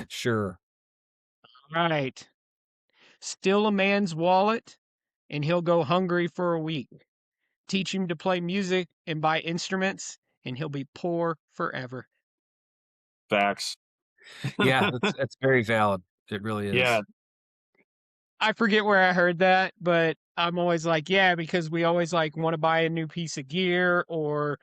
Sure. Right. Steal a man's wallet and he'll go hungry for a week. Teach him to play music and buy instruments and he'll be poor forever. Facts. Yeah, that's very valid. It really Yeah. is. I forget where I heard that, but I'm always like, yeah, because we always like want to buy a new piece of gear or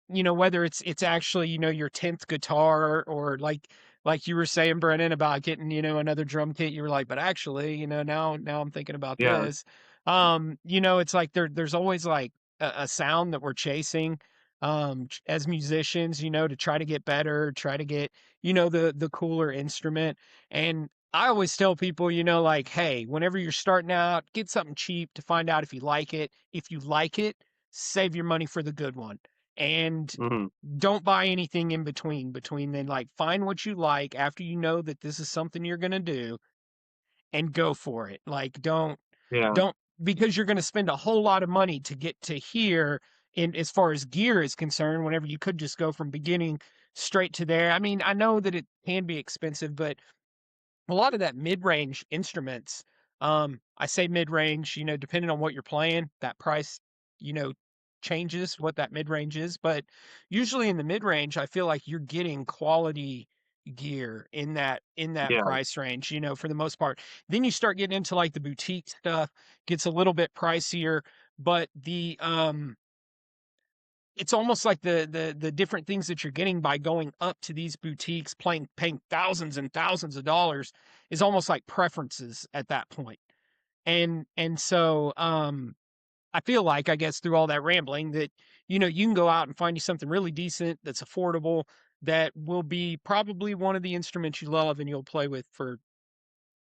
whether it's actually, your 10th guitar or like you were saying, Brennan, about getting, another drum kit. You were like, but actually, now I'm thinking about Yeah. this. It's like there's always like a sound that we're chasing as musicians, to try to get better, try to get, the cooler instrument. And I always tell people, like, hey, whenever you're starting out, get something cheap to find out if you like it. If you like it, save your money for the good one and Mhm. don't buy anything in between then like find what you like after you know that this is something you're going to do and go for it. Like Yeah. don't because you're going to spend a whole lot of money to get to here in as far as gear is concerned whenever you could just go from beginning straight to there. I mean, I know that it can be expensive, but a lot of that mid-range instruments, I say mid-range, depending on what you're playing, that price, you know changes what that mid-range is, but usually in the mid-range, I feel like you're getting quality gear in that Yeah. price range, you know, for the most part. Then you start getting into like the boutique stuff, gets a little bit pricier, but it's almost like the different things that you're getting by going up to these boutiques, paying thousands and thousands of dollars is almost like preferences at that point. And so I feel like, I guess through all that rambling, that you know, you can go out and find you something really decent that's affordable, that will be probably one of the instruments you love and you'll play with for,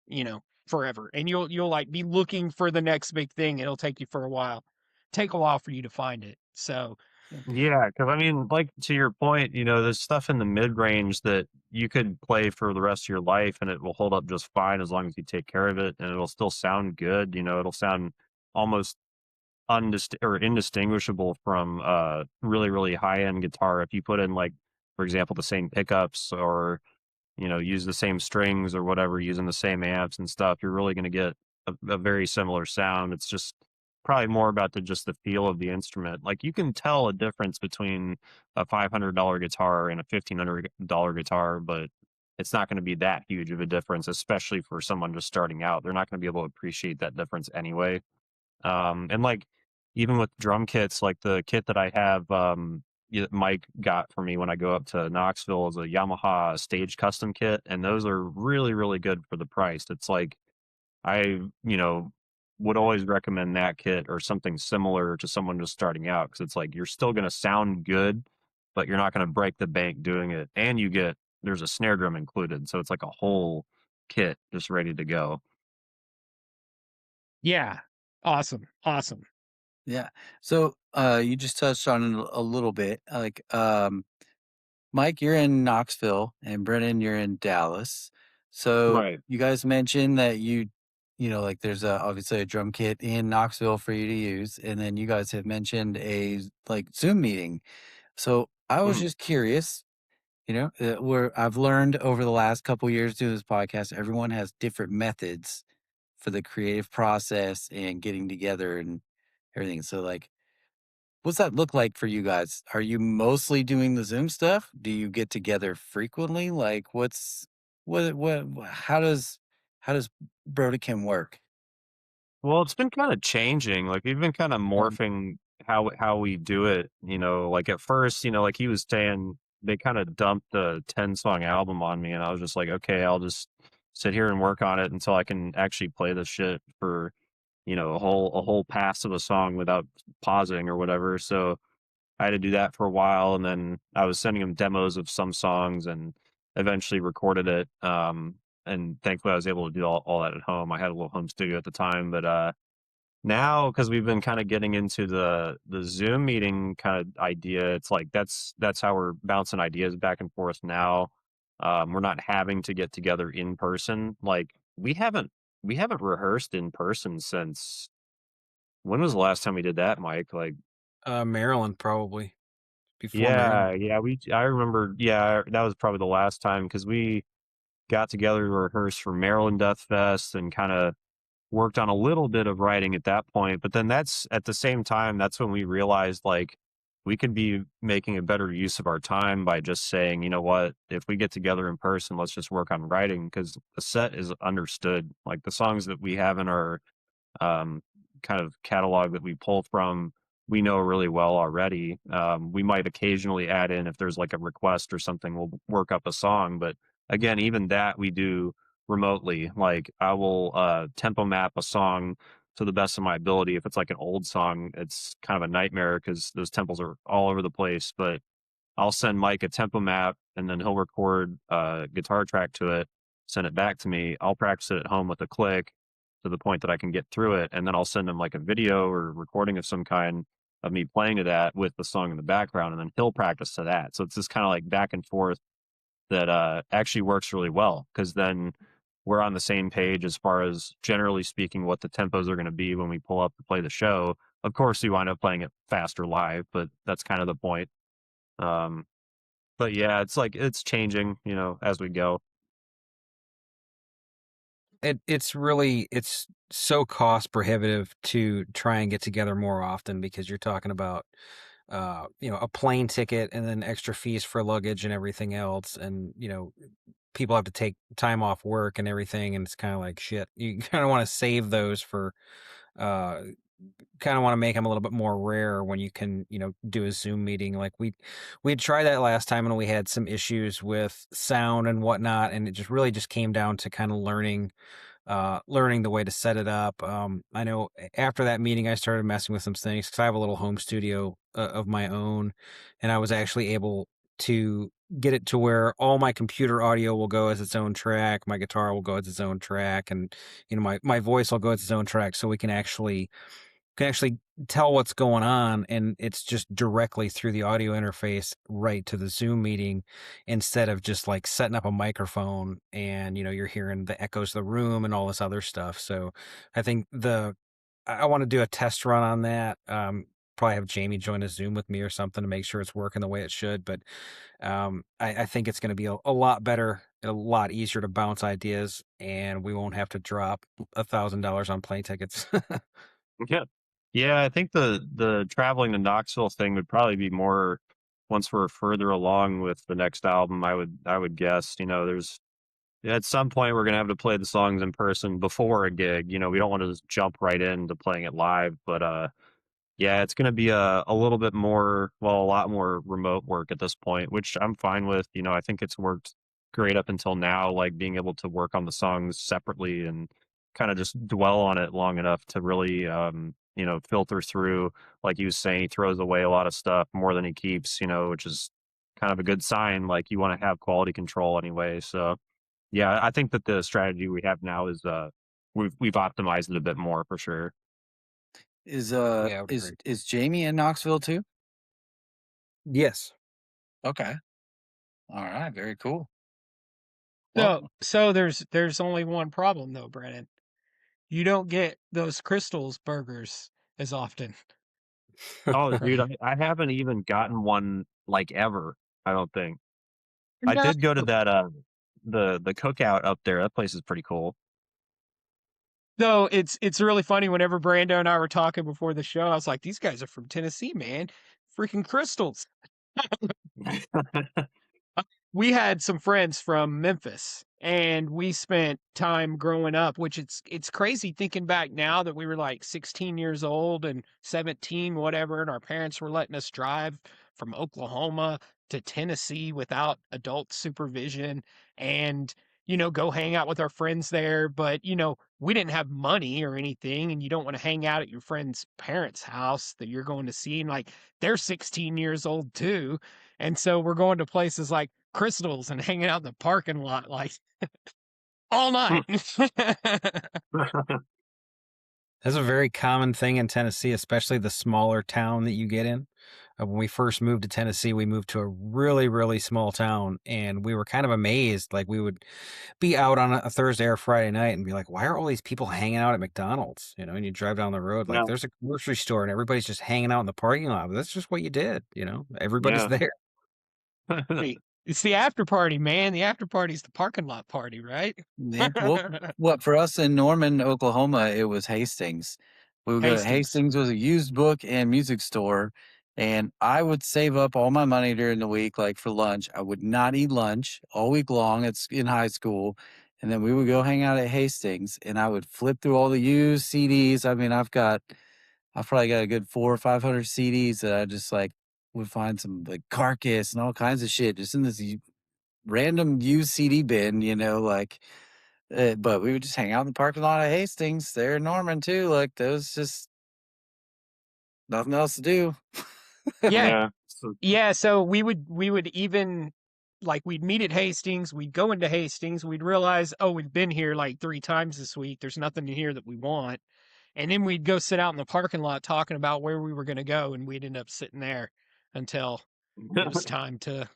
you know, forever. And you'll like be looking for the next big thing. It'll take you for a while. Take a while for you to find it. So Yeah, because I mean, like to your point, you know, there's stuff in the mid range that you could play for the rest of your life and it will hold up just fine as long as you take care of it, and it'll still sound good. You know, it'll sound almost indistinguishable from really, really high end guitar if you put in, like, for example, the same pickups, or you know, use the same strings or whatever, using the same amps and stuff. You're really going to get a very similar sound. It's just probably more about just the feel of the instrument. Like, you can tell a difference between a $500 guitar and a $1,500 guitar, but it's not going to be that huge of a difference, especially for someone just starting out. They're not going to be able to appreciate that difference anyway. And like, even with drum kits, like the kit that I have, Mike got for me when I go up to Knoxville, is a Yamaha stage custom kit, and those are really, really good for the price. It's like, I, you know, would always recommend that kit or something similar to someone just starting out, because it's like you're still going to sound good, but you're not going to break the bank doing it, and there's a snare drum included, so it's like a whole kit just ready to go. yeah, awesome, awesome. Yeah. So you just touched on it a little bit. Like Mike, you're in Knoxville, and Brennan, you're in Dallas. So Right. you guys mentioned that you know, like there's obviously a drum kit in Knoxville for you to use, and then you guys have mentioned a like Zoom meeting. So I was Mhm. just curious, you know, where I've learned over the last couple years doing this podcast, everyone has different methods for the creative process and getting together and everything. So like, what's that look like for you guys? Are you mostly doing the Zoom stuff? Do you get together frequently? Like, how does Brodequin work? Well, it's been kind of changing. Like, we've been kind of Um, morphing how we do it. You know, like at first, you know, like he was saying, they kind of dumped the 10-song album on me, and I was just like, okay, I'll just sit here and work on it until I can actually play this shit for, you know, a whole pass of a song without pausing or whatever. So I had to do that for a while, and then I was sending him demos of some songs, and eventually recorded it. And thankfully, I was able to do all that at home. I had a little home studio at the time, but now, because we've been kind of getting into the Zoom meeting kind of idea, it's like that's how we're bouncing ideas back and forth now. We're not having to get together in person. Like, we haven't rehearsed in person since, when was the last time we did that, Mike? Like, Maryland probably before Maryland. yeah, I remember, yeah, that was probably the last time, because we got together to rehearse for Maryland Death Fest and kind of worked on a little bit of writing at that point. But then that's at the same time, that's when we realized, like, we could be making a better use of our time by just saying, you know what, if we get together in person, let's just work on writing, because the set is understood. Like, the songs that we have in our um, kind of catalog that we pull from, we know really well already. We might occasionally add in, if there's like a request or something, we'll work up a song. But again, even that we do remotely. Like, I will tempo map a song to the best of my ability. If it's like an old song, it's kind of a nightmare because those tempos are all over the place. But I'll send Mike a tempo map, and then he'll record a guitar track to it, send it back to me. I'll practice it at home with a click to the point that I can get through it. And then I'll send him like a video or recording of some kind of me playing to that with the song in the background. And then he'll practice to that. So it's this kind of like back and forth that actually works really well, because then we're on the same page as far as, generally speaking, what the tempos are going to be when we pull up to play the show. Of course, we wind up playing it faster live, but that's kind of the point. Um, but yeah, it's like, it's changing, you know, as we go. it's so cost prohibitive to try and get together more often because you're talking about a plane ticket and then extra fees for luggage and everything else, and people have to take time off work and everything, and it's kind of like shit. You kind of want to save those for uh kind of want to make them a little bit more rare when you can, do a Zoom meeting. Like we had tried that last time and we had some issues with sound and whatnot, and it just really just came down to kind of learning the way to set it up. I know after that meeting, I started messing with some things because I have a little home studio of my own, and I was actually able to get it to where all my computer audio will go as its own track, my guitar will go as its own track, and my voice will go as its own track, so we can actually tell what's going on, and it's just directly through the audio interface right to the Zoom meeting instead of just like setting up a microphone and you're hearing the echoes of the room and all this other stuff. So I think I want to do a test run on that. Probably have Jamie join a Zoom with me or something to make sure it's working the way it should. But I think it's going to be a lot better, a lot easier to bounce ideas, and we won't have to drop $1,000 on plane tickets. Yeah. Yeah, I think the traveling to Knoxville thing would probably be more once we're further along with the next album. I would guess, there's at some point we're gonna have to play the songs in person before a gig. We don't want to just jump right into playing it live, but yeah, it's gonna be a little bit more, well, a lot more remote work at this point, which I'm fine with. I think it's worked great up until now, like being able to work on the songs separately and kind of just dwell on it long enough to really, filter through. Like he was saying, he throws away a lot of stuff more than he keeps, which is kind of a good sign. Like you want to have quality control anyway. So yeah, I think that the strategy we have now is we've optimized it a bit more for sure. Is Yeah, I would agree. is Jamie in Knoxville too? Yes. Okay. All right. Very cool. So, Well, so there's only one problem though, Brennan. You don't get those Crystals burgers as often. Oh, dude, Right. I haven't even gotten one like ever. I don't think. I No. did go to that the cookout up there. That place is pretty cool. No, it's really funny. Whenever Brando and I were talking before the show, I was like, "These guys are from Tennessee, man. Freaking Crystals." We had some friends from Memphis, and we spent time growing up, which it's crazy thinking back now that we were like 16 years old and 17, whatever, and our parents were letting us drive from Oklahoma to Tennessee without adult supervision and, go hang out with our friends there. But, we didn't have money or anything, and you don't want to hang out at your friend's parents' house that you're going to see. And like, they're 16 years old too. And so we're going to places like Crystals and hanging out in the parking lot like all night. That's a very common thing in Tennessee, especially the smaller town that you get in. When we first moved to Tennessee, we moved to a really, really small town, and we were kind of amazed. Like we would be out on a Thursday or Friday night and be like, "Why are all these people hanging out at McDonald's?" And you drive down the road, like Yeah, there's a grocery store, and everybody's just hanging out in the parking lot. But that's just what you did. Everybody's yeah. there. Hey, it's the after party, man. The after party's the parking lot party, right? yeah. Well, what for us in Norman, Oklahoma, it was Hastings. We would go to Hastings. Hastings was a used book and music store, and I would save up all my money during the week, like for lunch. I would not eat lunch all week long. It's in high school, and then we would go hang out at Hastings, and I would flip through all the used CDs. I mean, I've probably got a good 400 or 500 CDs that I just like would find some like Carcass and all kinds of shit just in this random used CD bin, like. But we would just hang out in the parking lot of Hastings. There in Norman too. Like there was just nothing else to do. Yeah. Yeah. So, Yeah. So we would even like we'd meet at Hastings, we'd go into Hastings, we'd realize, oh, we've been here like 3 times this week. There's nothing in here that we want. And then we'd go sit out in the parking lot talking about where we were gonna go, and we'd end up sitting there until it was time to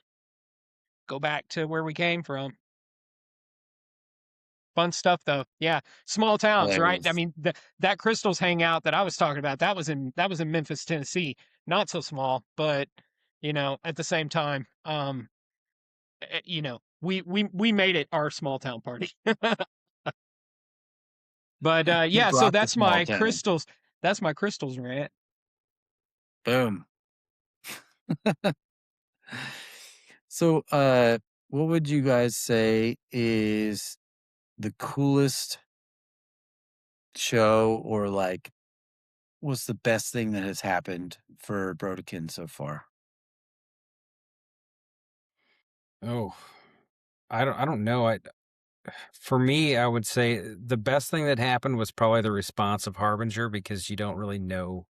go back to where we came from. Fun stuff though. Yeah. Small towns, right? I Hilarious. mean, that Crystals hangout that I was talking about, that was in Memphis, Tennessee. Not so small, but at the same time, we made it our small town party. But He yeah, so brought the that's small my town. crystals. That's my crystals rant. Boom. So, what would you guys say is the coolest show, or like, what's the best thing that has happened for Brodequin so far? Oh, I don't know. For me, I would say the best thing that happened was probably the response of Harbinger, because you don't really know,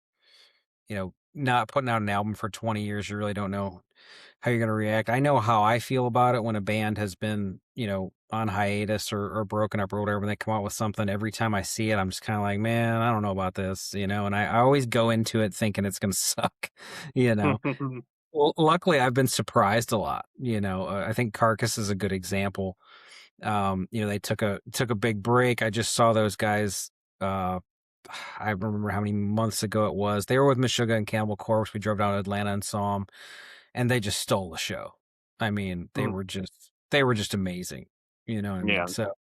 not putting out an album for 20 years, you really don't know how you're going to react. I know how I feel about it when a band has been, on hiatus or broken up or whatever, and they come out with something. Every time I see it, I'm just kind of like, man, I don't know about this, and I always go into it thinking it's going to suck, you know. Well, luckily, I've been surprised a lot. I think Carcass is a good example. They took a big break. I just saw those guys. Uh, I don't remember how many months ago it was. They were with Meshuggah and Cannibal Corpse. We drove down to Atlanta and saw them, and they just stole the show. I mean, they were just amazing. You know what I mean? Yeah. So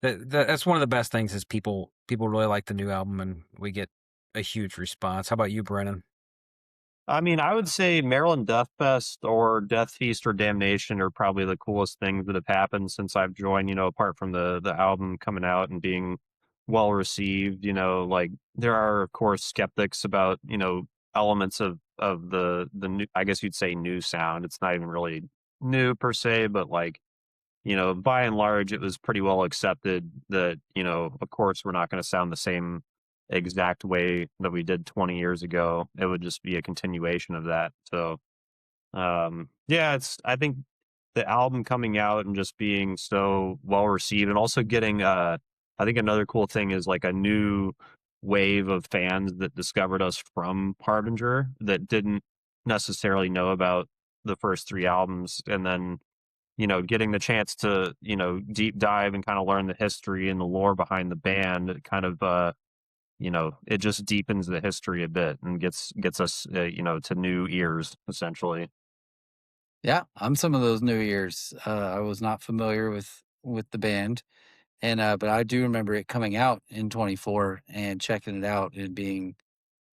that's one of the best things is people really like the new album, and we get a huge response. How about you, Brennan? I mean, I would say Maryland Death Fest or Death Feast or Damnation are probably the coolest things that have happened since I've joined, apart from the album coming out and being well received. Like there are of course skeptics about, elements of the new, I guess you'd say, new sound. It's not even really new per se, but like, by and large it was pretty well accepted that, of course we're not going to sound the same exact way that we did 20 years ago. It would just be a continuation of that. So yeah, I think the album coming out and just being so well received, and also getting I think another cool thing is like a new wave of fans that discovered us from Harbinger that didn't necessarily know about the first three albums, and then getting the chance to deep dive and kind of learn the history and the lore behind the band. It kind of it just deepens the history a bit and gets us to new ears essentially. Yeah, I'm some of those new ears. I was not familiar with the band, and but I do remember it coming out in 24 and checking it out and being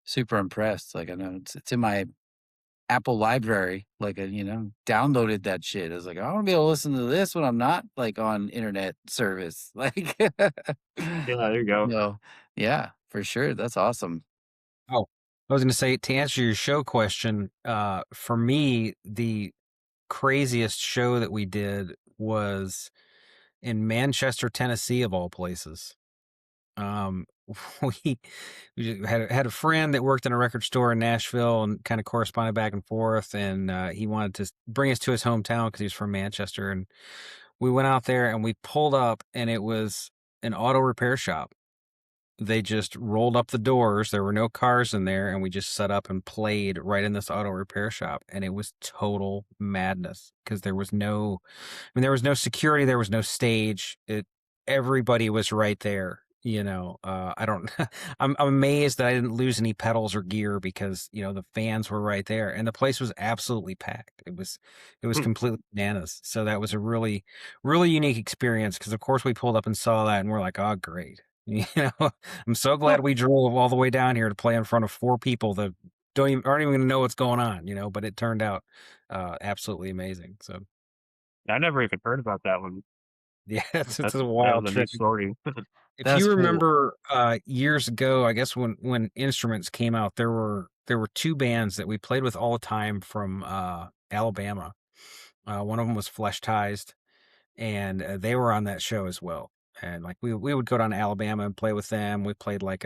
super impressed. Like, I know it's in my Apple library. Like, downloaded that shit. I was like, I want to be able to listen to this when I'm not like on internet service. Like, Yeah, there you go. no, yeah, for sure. That's awesome. Oh, I was going to say, to answer your show question, for me, the craziest show that we did was in Manchester, Tennessee, of all places. Um, we had a friend that worked in a record store in Nashville and kind of corresponded back and forth, and he wanted to bring us to his hometown because he was from Manchester. And we went out there and we pulled up, and it was an auto repair shop. They just rolled up the doors. There were no cars in there, and we just set up and played right in this auto repair shop. And it was total madness because there was there was no security, there was no stage. Everybody was right there. I don't. I'm amazed that I didn't lose any pedals or gear because the fans were right there, and the place was absolutely packed. It was completely bananas. So that was a really, really unique experience because of course we pulled up and saw that, and we're like, oh great. I'm so glad we drove all the way down here to play in front of four people that aren't even gonna know what's going on, but it turned out absolutely amazing. So I never even heard about that one. yeah, it's That a that wild was a new trip. story. If That's you cool. remember years ago, I guess when Instruments came out, there were two bands that we played with all the time from Alabama. One of them was Flesh Ties, and they were on that show as well. And like we would go down to Alabama and play with them. We played like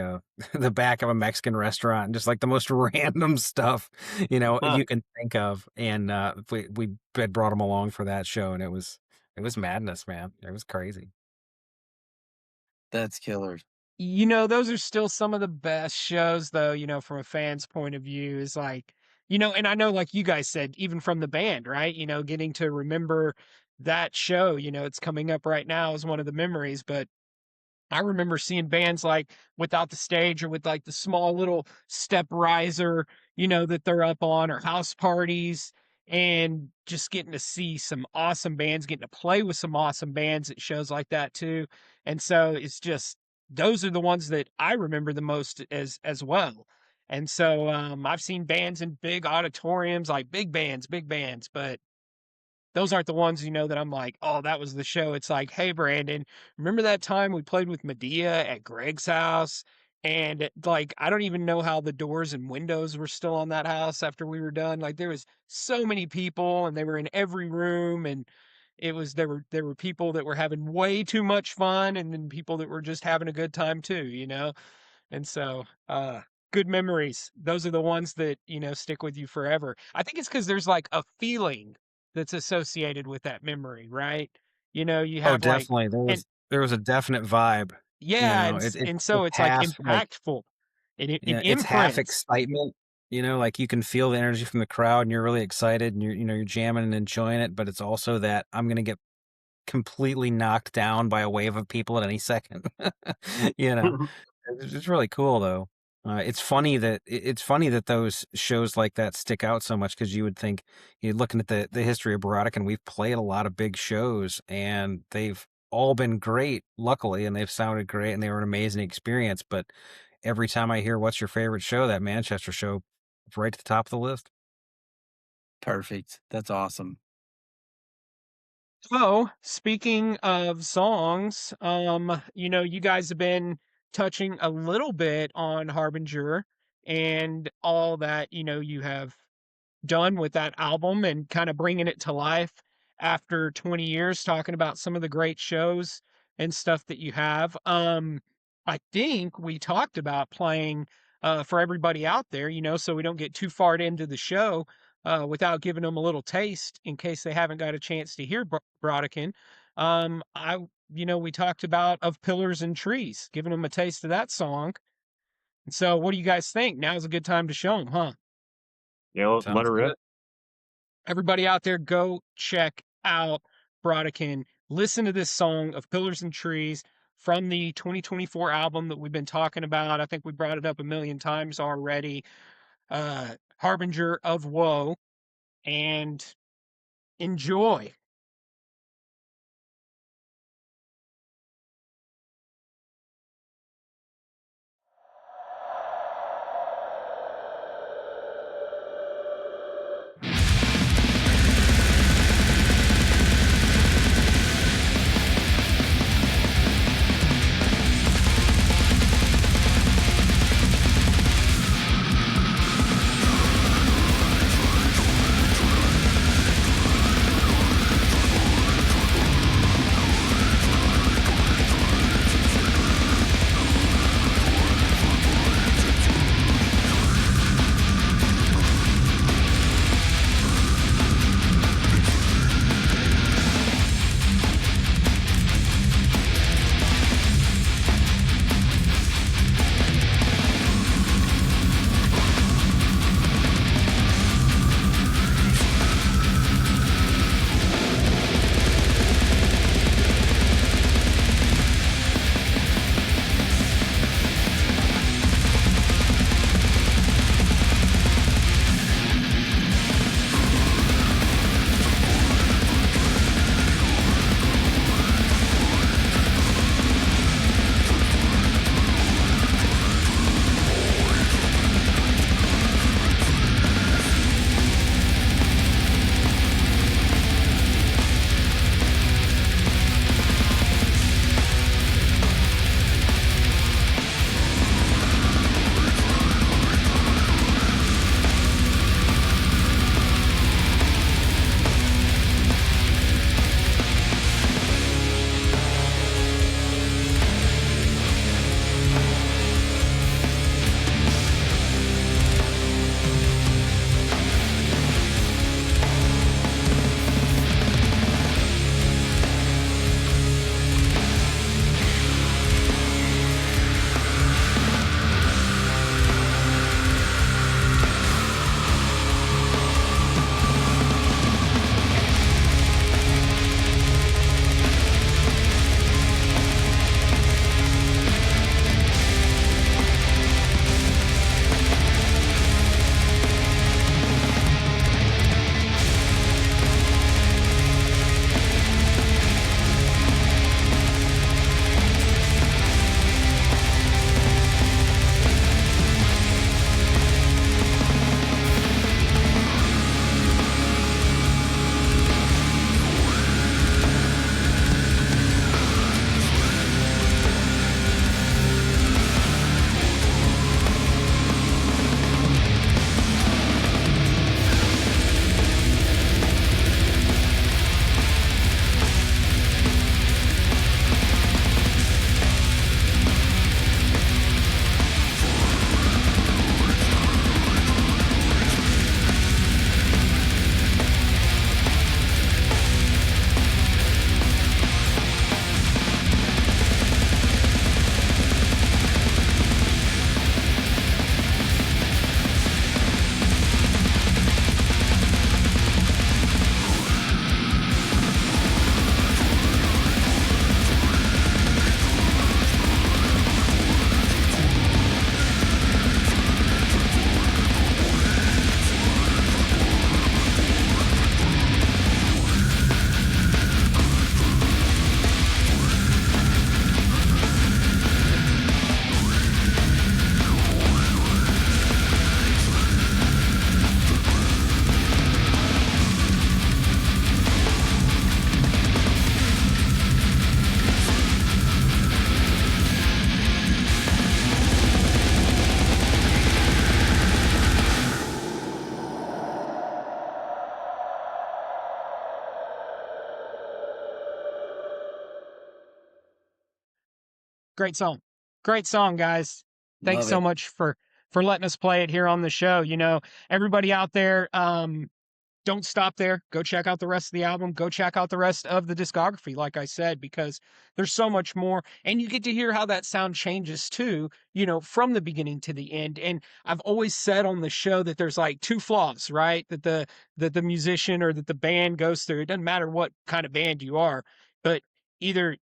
the back of a Mexican restaurant, and just like the most random stuff Huh. you can think of. And we had brought them along for that show, and it was madness, man. It was crazy. That's killer. Those are still some of the best shows, though, from a fan's point of view, is like, and I know, like you guys said, even from the band, right? Getting to remember that show, it's coming up right now as one of the memories. But I remember seeing bands like without the stage or with like the small little step riser, that they're up on, or house parties, and just getting to see some awesome bands, getting to play with some awesome bands at shows like that too. And so it's just, those are the ones that I remember the most as well. And so I've seen bands in big auditoriums, like big bands, but those aren't the ones, that I'm like, oh, that was the show. It's like, hey, Brandon, remember that time we played with Medea at Greg's house? And like, I don't even know how the doors and windows were still on that house after we were done. Like, there was so many people, and they were in every room, and there were people that were having way too much fun, and then people that were just having a good time too. And so, good memories. Those are the ones that, stick with you forever. I think it's because there's like a feeling that's associated with that memory, right? You Oh, have like, definitely. and There was a definite vibe. yeah, and so It's it's like half like impactful. It yeah, it's half imprints. excitement. Like you can feel the energy from the crowd, and you're really excited, and you're jamming and enjoying it. But it's also that I'm gonna get completely knocked down by a wave of people at any second. you know, it's really cool though. It's funny that those shows like that stick out so much because you would think you're looking at the history of Brodequin, we've played a lot of big shows and they've all been great, luckily, and they've sounded great and they were an amazing experience. But every time I hear what's your favorite show, that Manchester show, it's right to the top of the list. Perfect. That's awesome. So, speaking of songs, you guys have been touching a little bit on Harbinger and all that, you have done with that album and kind of bringing it to life after 20 years, talking about some of the great shows and stuff that you have. I think we talked about playing for everybody out there, so we don't get too far into the show without giving them a little taste in case they haven't got a chance to hear Brodequin. We talked about Of Pillars and Trees, giving them a taste of that song. And so, what do you guys think? Now's a good time to show them, huh? Yeah, let Sounds her rip. good. Everybody out there, go check out Brodequin. Listen to this song Of Pillars and Trees from the 2024 album that we've been talking about. I think we brought it up a million times already. Harbinger of Woe, and enjoy. Great song. Great song, guys. Thanks Love so it. much for letting us play it here on the show. You know, everybody out there, don't stop there. Go check out the rest of the album. Go check out the rest of the discography, like I said, because there's so much more. And you get to hear how that sound changes too, you know, from the beginning to the end. And I've always said on the show that there's like two flaws, right? That the musician or that the band goes through. It doesn't matter what kind of band you are, but either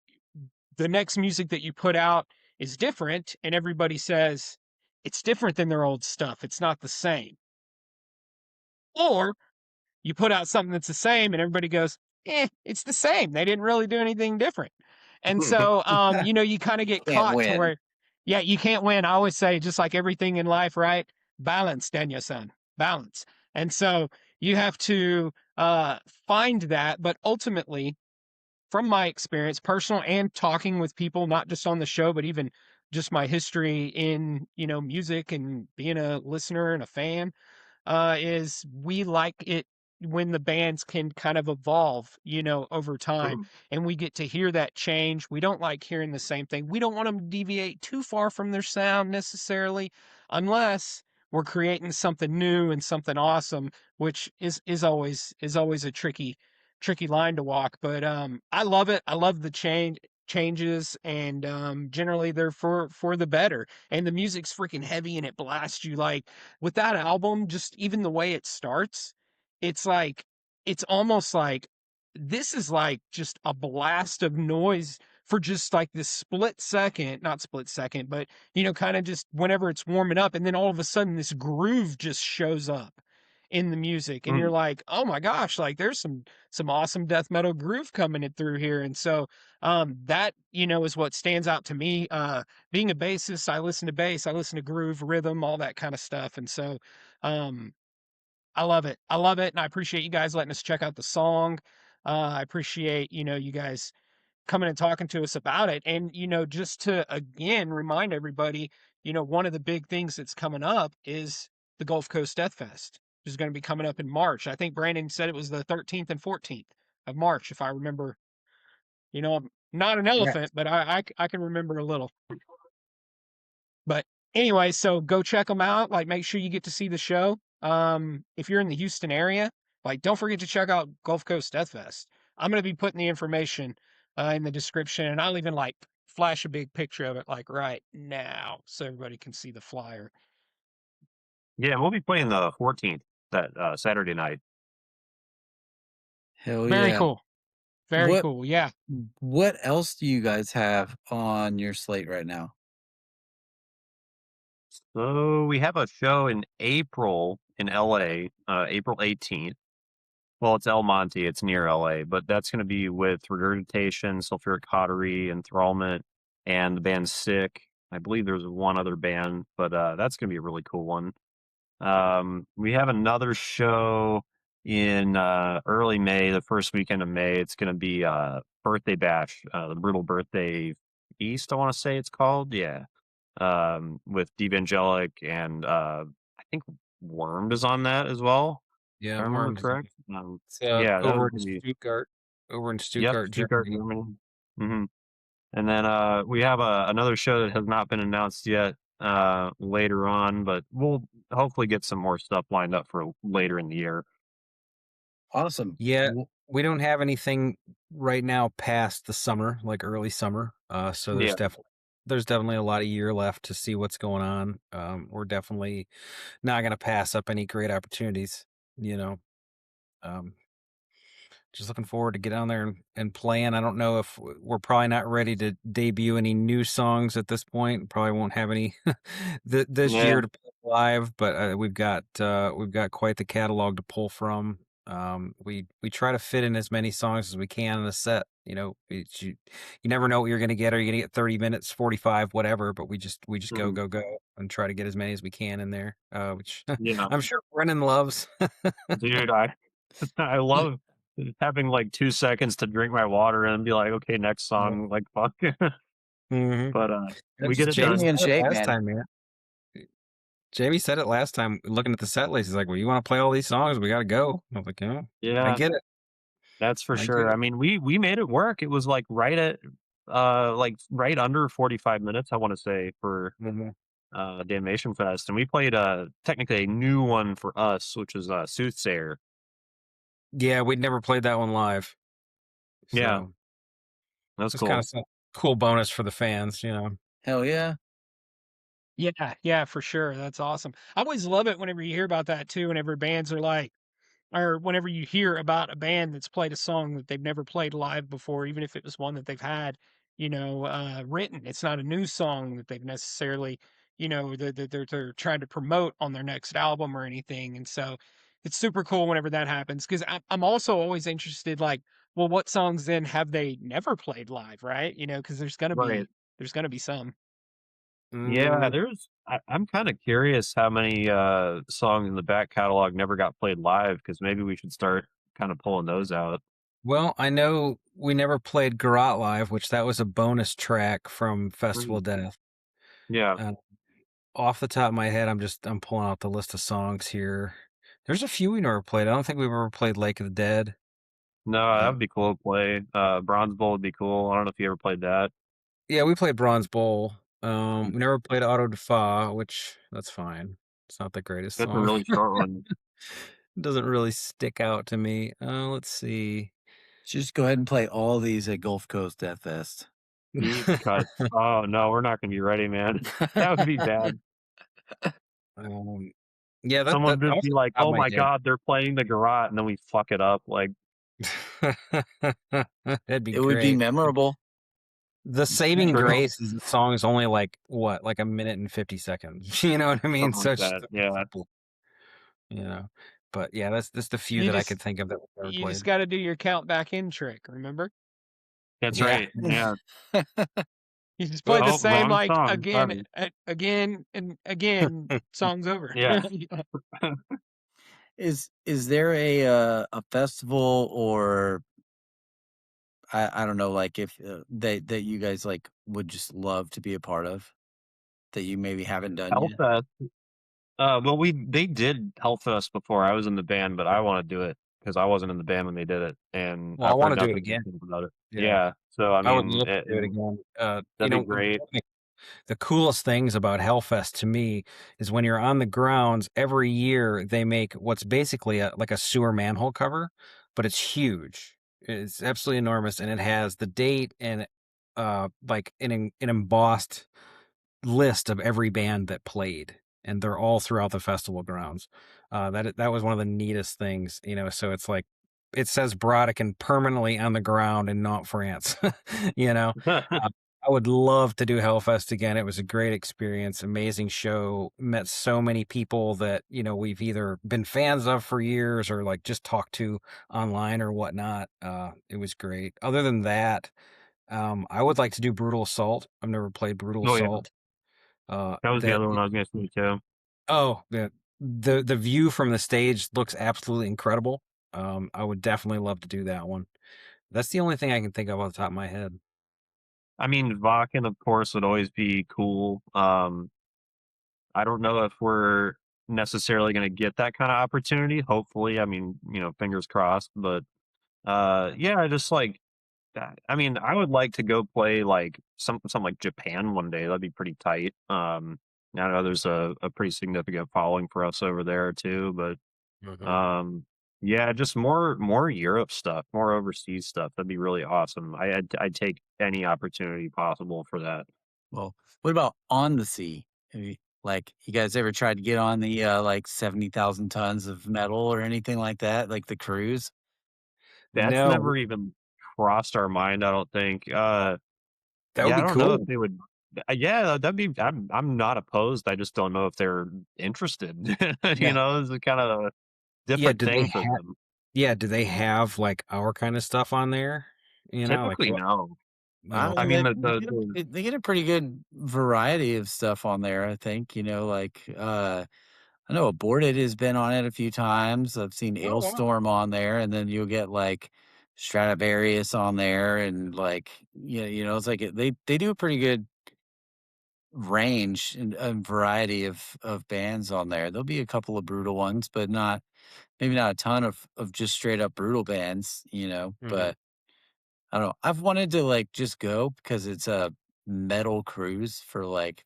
the next music that you put out is different and everybody says it's different than their old stuff. It's not the same. Or you put out something that's the same and everybody goes, it's the same. They didn't really do anything different. And so, you know, you kind of get Can't caught to win. where, yeah, you can't win. I always say, just like everything in life, right? Balance, Daniel-san, balance. And so you have to find that. But ultimately, from my experience, personal and talking with people, not just on the show, but even just my history in, you know, music and being a listener and a fan, is we like it when the bands can kind of evolve, you know, over time and we get to hear that change. We don't like hearing the same thing. We don't want them to deviate too far from their sound necessarily, unless we're creating something new and something awesome, which is always a tricky line to walk. But I love it. I love the changes, and generally they're for the better. And the music's freaking heavy and it blasts you. Like with that album, just even the way it starts, it's like it's almost like this is like just a blast of noise for just like this split second, not split second, but you know, kind of just whenever it's warming up, and then all of a sudden this groove just shows up in the music and you're like, oh my gosh, like there's some awesome death metal groove coming in through here. And so that, you know, is what stands out to me. Being a bassist, I listen to bass, I listen to groove, rhythm, all that kind of stuff. And so um I love it. I love it. And I appreciate you guys letting us check out the song. I appreciate, you know, you guys coming and talking to us about it. And, you know, just to again remind everybody, you know, one of the big things that's coming up is the Gulf Coast Death Fest, which is going to be coming up in March. I think Brandon said it was the 13th and 14th of March, if I remember. You know, I'm not an Yeah. elephant, but I can remember a little. But anyway, so go check them out. Like, make sure you get to see the show. If you're in the Houston area, like, don't forget to check out Gulf Coast Death Fest. I'm going to be putting the information in the description, and I'll even like flash a big picture of it, like right now, so everybody can see the flyer. Yeah, we'll be playing the 14th, that Saturday night. Hell Very yeah. cool. Very What- cool. Yeah. What else do you guys have on your slate right now? So we have a show in April in LA, April 18th. Well, it's El Monte, it's near LA, but that's going to be with Regurgitation, Sulfuric Cautery, Enthrallment, and the band Sick. I believe there's one other band, but that's going to be a really cool one. We have another show in early May, the first weekend of May. It's going to be Birthday Bash, the Brutal Birthday Feast, I want to say it's called. Yeah. With Devangelic and I think Wormed is on that as well. Yeah, If I remember Worms. correct. It's, Yeah, that over would in be Stuttgart. Over in yep, Stuttgart, Stuttgart, Germany. Germany. And then we have another show that has not been announced yet later on, but we'll hopefully get some more stuff lined up for later in the year. Awesome. Yeah, we don't have anything right now past the summer, like early summer. So there's Yeah. definitely a lot of year left to see what's going on. We're definitely not going to pass up any great opportunities, you know. Just looking forward to get down there and playing. I don't know if we're probably not ready to debut any new songs at this point. Probably won't have any this Yeah. year to play live, but we've got quite the catalog to pull from. We try to fit in as many songs as we can in a set. You know, you never know what you're going to get. Are you going to get 30 minutes, 45, whatever? But we just go and try to get as many as we can in there, which Yeah. I'm sure Brennan loves. Dude, I love having like 2 seconds to drink my water and be like, okay, next song, like fuck. Mhm. But we get it Jamie done. in shape, last man. time, man. Jamie said it last time, looking at the set list. He's like, "Well, you want to play all these songs? We got to go." I was like, "Yeah, I Yeah, get it." that's for I get sure. it. I mean, we made it work. It was like right at like right under 45 minutes, I want to say, for Damnation Fest, and we played technically a new one for us, which is Soothsayer. Yeah, we'd never played that one live. Yeah, So that's it's kind cool. of some cool bonus for the fans, you know. Hell yeah. Yeah, for sure. That's awesome. I always love it whenever you hear about that too, whenever bands are like, or whenever you hear about a band that's played a song that they've never played live before, even if it was one that they've had, written. It's not a new song that they've necessarily, that they're trying to promote on their next album or anything. And so it's super cool whenever that happens because I'm also always interested, like, well, what songs then have they never played live, right? Because Right. there's gonna be some. Yeah, Mm, I'm kind of curious how many songs in the back catalog never got played live, because maybe we should start kind of pulling those out. well, I know we never played Garot live, which that was a bonus track from Festival Mm. of Death. Yeah. Uh, Off the top of my head, I'm pulling out the list of songs here. There's a few we never played. I don't think we've ever played Lake of the Dead. No, that Uh, would be cool to play. Bronze Bowl would be cool. I don't know if you ever played that. yeah, we played Bronze Bowl. We never played Auto da Fe, which that's fine. It's not the greatest That's a song. really short one. It doesn't really stick out to me. Let's see. Just go ahead and play all these at Gulf Coast Death Fest. Deep cuts. Oh no, we're not gonna be ready, man. That would be bad. Um, yeah, Someone that would was be like, top of "Oh my my god, they're playing the garage," and then we fuck it up. Like, head. That'd be It would be great. memorable. The saving True. grace is the song is only like what, like a minute and 50 seconds. You know what I mean? Something So like it's that. just, Yeah, you know. But yeah, that's the few You that I just could think of that we've never you just played. got to do your count back in trick. Remember? that's Yeah. right. Yeah. You just play the Oh, same wrong like song. again, Sorry. again and again. Song's over. Yeah. Is there a festival or I don't know, like if that you guys like would just love to be a part of that you maybe haven't done yet? Hellfest. Well, they did Hellfest before. I was in the band, but I want to do it because I wasn't in the band when they did it, and Well, I I've want heard to do it nothing but again. good about it. Yeah. Yeah. So I I would mean, love to do it again. that'd be great. The coolest things about Hellfest to me is when you're on the grounds every year, they make what's basically like a sewer manhole cover, but it's huge. It's absolutely enormous, and it has the date and like an embossed list of every band that played, and they're all throughout the festival grounds. That was one of the neatest things, you know. So it's like it says Brodequin permanently on the ground in Nantes, France. You know, I would love to do Hellfest again. It was a great experience, amazing show. Met so many people that we've either been fans of for years or like just talked to online or whatnot. It was great. Other than that, I would like to do Brutal Assault. I've never played Brutal Oh yeah, Assault. that was the That other one I was gonna say too. the view from the stage looks absolutely incredible. I would definitely love to do that one. That's the only thing I can think of off the top of my head. I mean, Vakken, of course, would always be cool. I don't know if we're necessarily going to get that kind of opportunity. Hopefully, I mean, fingers crossed. But yeah, just like that. I mean, I would like to go play like something like Japan one day. That'd be pretty tight. I know there's a pretty significant following for us over there too. But Mhm. yeah, just more Europe stuff, more overseas stuff. That'd be really awesome. I'd take any opportunity possible for that. Well, what about on the sea? Have you, like, you guys ever tried to get on the like 70,000 tons of metal or anything like that, like the cruise? That's No, never even crossed our mind, I don't think. that would Yeah, I be don't know if cool. they would. Yeah, that'd be. I'm not opposed. I just don't know if they're interested. Yeah. It's a kind of a Yeah, different thing for them. do they have like our kind of stuff on there? Like Typically, what, no. I I mean, mean, they get a pretty good variety of stuff on there, I think, like I know Aborted has been on it a few times. I've seen oh wow. Ailstorm on there, and then you'll get like Stradivarius on there, and like it's like they do a pretty good range and variety of bands on there. There'll be a couple of brutal ones, but maybe not a ton of just straight up brutal bands, Mhm. but I don't know. I've wanted to like just go because it's a metal cruise for like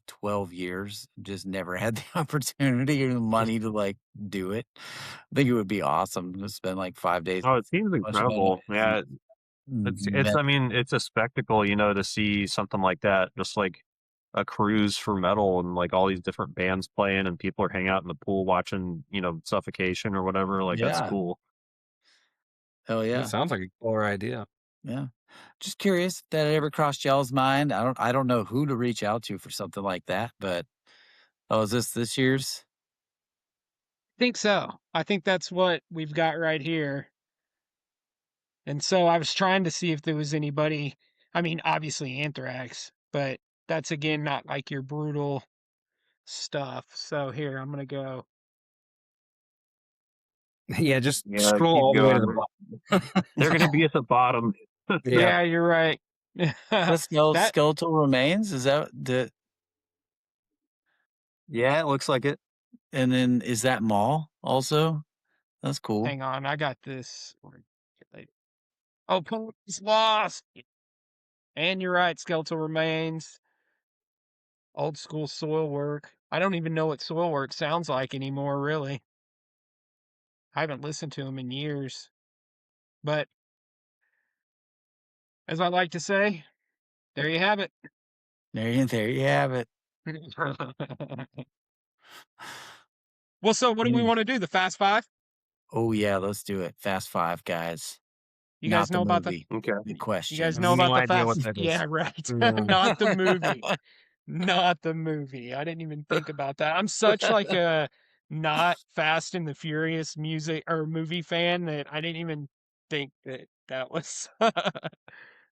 12 years. Just never had the opportunity or the money to like do it. I think it would be awesome to spend like 5 days. Oh, it seems Bunch of metal incredible. Yeah, it's. I metal. mean, it's a spectacle, to see something like that. Just like a cruise for metal and like all these different bands playing and people are hanging out in the pool watching, Suffocation or whatever. Like that's Yeah. cool. Hell yeah. That sounds like a killer idea. Yeah. Just curious if that ever crossed y'all's mind. I don't know who to reach out to for something like that, but is this year's? I think so. I think that's what we've got right here. And so I was trying to see if there was anybody. I mean, obviously Anthrax, but that's again not like your brutal stuff. So here, I'm gonna go. Yeah, just Yeah, scroll keep all the way to going. the bottom. They're gonna be at the bottom. Yeah, you're right. That's That skeletal remains. Is that the? Yeah, it looks like it. And then is that Maul also? That's cool. hang on, I got this. Oh, Police Lost. And you're right, skeletal remains. Old school soil work. I don't even know what soil work sounds like anymore, really. I haven't listened to them in years. But as I like to say, there you have it. There you have it. Well, so what do we want to do? The Fast Five? Oh yeah, let's do it. Fast Five, guys. You Not guys the know about the movie. Okay. The you question. guys know No about the idea what Fast that is. Yeah, right. No. Not the movie. Not the movie. I didn't even think about that. I'm such like a not Fast and the Furious music or movie fan that I didn't even think that was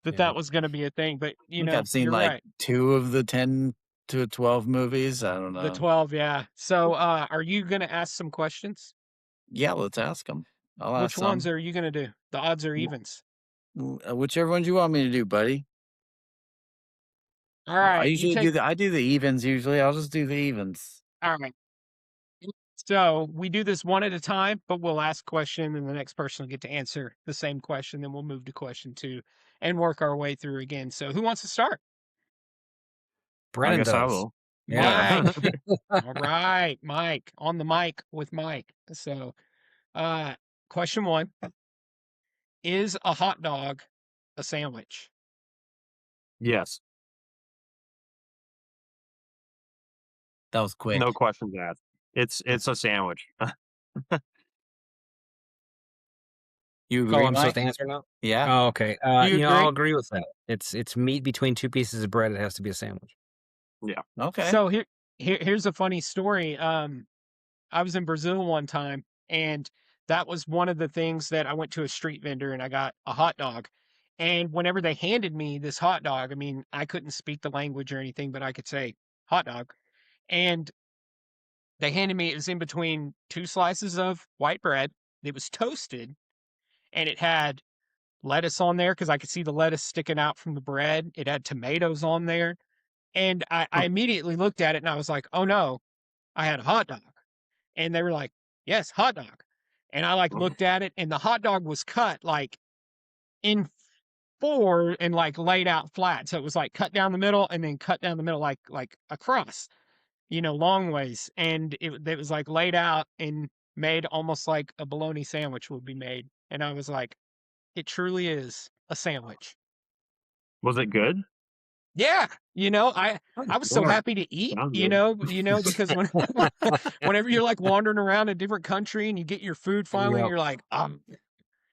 that was going to be a thing. But I think I've seen you're like right. 2 of the 10 to 12 movies. I don't know. The 12, yeah. So, are you going to ask some questions? Yeah, let's ask them. I'll Which ask ones some. are you going to do? The odds or evens? Whichever ones you want me to do, buddy. All right. I usually do the evens usually. I'll just do the evens. All right. So we do this one at a time, but we'll ask a question and the next person will get to answer the same question. Then we'll move to question 2 and work our way through again. So who wants to start? Brennan I guess I does. will. Yeah. Mike. All right, Mike, on the mic with Mike. So, question 1, is a hot dog a sandwich? Yes. That was quick. No questions asked. It's a sandwich. You agree, Oh, I'm Mike? supposed to answer now? Yeah. Oh, okay. You I'll agree? agree with that. It's meat between 2 pieces of bread. It has to be a sandwich. Yeah. Okay. So here's a funny story. I was in Brazil one time, and that was one of the things that I went to a street vendor and I got a hot dog. And whenever they handed me this hot dog, I mean, I couldn't speak the language or anything, but I could say hot dog. And they handed me, it was in between 2 slices of white bread. It was toasted and it had lettuce on there because I could see the lettuce sticking out from the bread. It had tomatoes on there. And I immediately looked at it and I was like, oh no, I had a hot dog. And they were like, yes, hot dog. And I like looked at it and the hot dog was cut like in 4 and like laid out flat. So it was like cut down the middle and then cut down the middle like across, long ways. And it was like laid out and made almost like a bologna sandwich would be made. And I was like, it truly is a sandwich. Was it good? Yeah, I was so happy to eat, Sounds good. because whenever you're like wandering around a different country and you get your food finally, Yep. you're like, and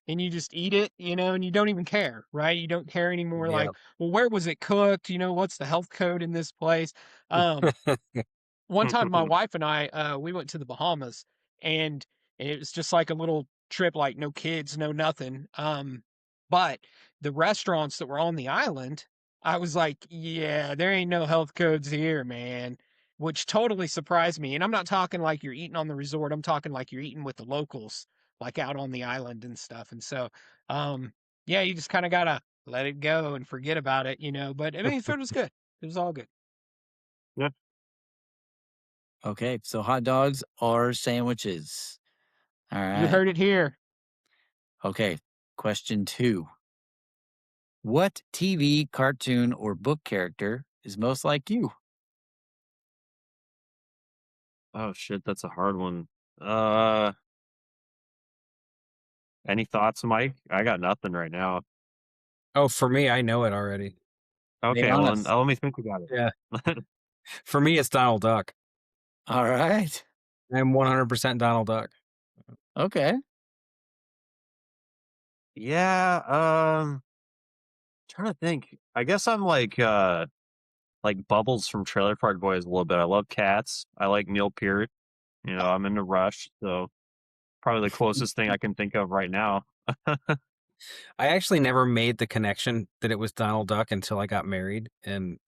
you just eat it, and you don't even care, right? You don't care anymore. Like, Yep. well, where was it cooked? What's the health code in this place? One time my wife and I, we went to the Bahamas and it was just like a little trip, like no kids, no nothing. But the restaurants that were on the island, I was like, yeah, there ain't no health codes here, man, which totally surprised me. And I'm not talking like you're eating on the resort. I'm talking like you're eating with the locals, like out on the island and stuff. And so, yeah, you just kind of got to let it go and forget about it, but I mean, food was good. It was all good. Yeah. Okay. So hot dogs are sandwiches. All right. You heard it here. Okay. Question 2. What TV, cartoon, or book character is most like you? Oh shit, that's a hard one. Any thoughts, Mike? I got nothing right now. Oh, for me, I know it already. Be Okay, well, then, honest. let me think about Yeah. it. For me, it's Donald Duck. All right. I'm 100% Donald Duck. Okay. Yeah, trying to think. I guess I'm like Bubbles from Trailer Park Boys a little bit. I love cats. I like Neil Peart. You know, I'm into Rush, so probably the closest thing I can think of right now. I actually never made the connection that it was Donald Duck until I got married, and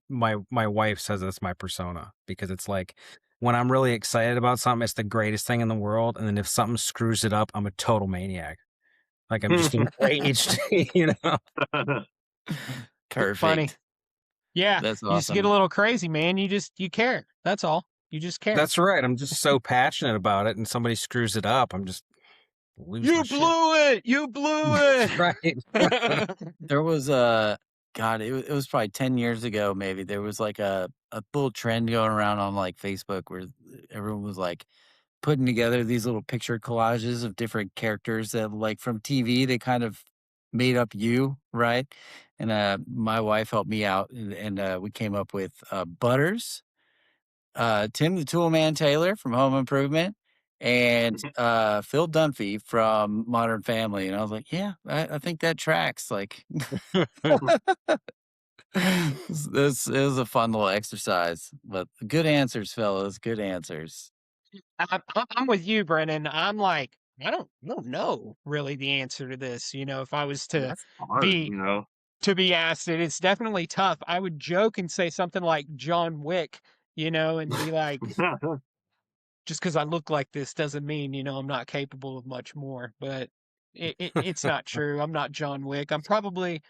my wife says that's my persona because it's like when I'm really excited about something, it's the greatest thing in the world, and then if something screws it up, I'm a total maniac. Like I'm just enraged, you know. Perfect. Funny. Yeah, That's you just get a awesome. little crazy, man. You care. That's all. You just care. That's right. I'm just so passionate about it, and somebody screws it up, I'm just lose my You shit. blew it. You blew it. Right. There was God, it was probably 10 years ago, maybe. There was like a little trend going around on like Facebook where everyone was like putting together these little picture collages of different characters that like from TV, they kind of made up you, right? And my wife helped me out and we came up with Butters, Tim the Toolman Taylor from Home Improvement, and Phil Dunphy from Modern Family. And I was like, yeah, I think that tracks. Like, this is a fun little exercise. But good answers, fellas. Good answers. I'm with you, Brennan. I'm like, I don't know really the answer to this. You know, if I was to That's hard, be you know. asked it, it's definitely tough. I would joke and say something like John Wick, you know, and be like, just because I look like this doesn't mean, you know, I'm not capable of much more. But it's not true. I'm not John Wick. I'm probably,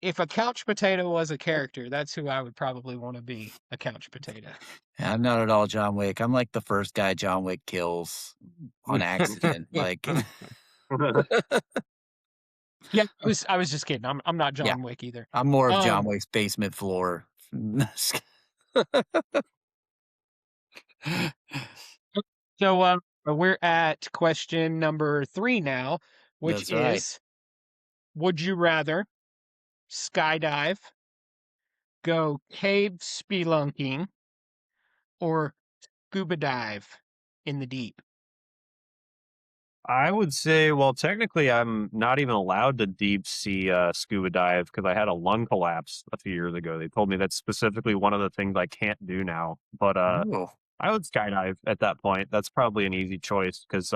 if a couch potato was a character, that's who I would probably want to be, a couch potato. I'm not at all John Wick. I'm like the first guy John Wick kills on accident. Like, Yeah, I was just kidding. I'm not yeah, John Wick either. I'm more of John Wick's basement floor. So we're at question number 3 now, which That's right. is, would you rather skydive, go cave spelunking, or scuba dive in the deep? I would say, well, technically, I'm not even allowed to deep sea scuba dive because I had a lung collapse a few years ago. They told me that's specifically one of the things I can't do now. But Ooh. I would skydive at that point. That's probably an easy choice because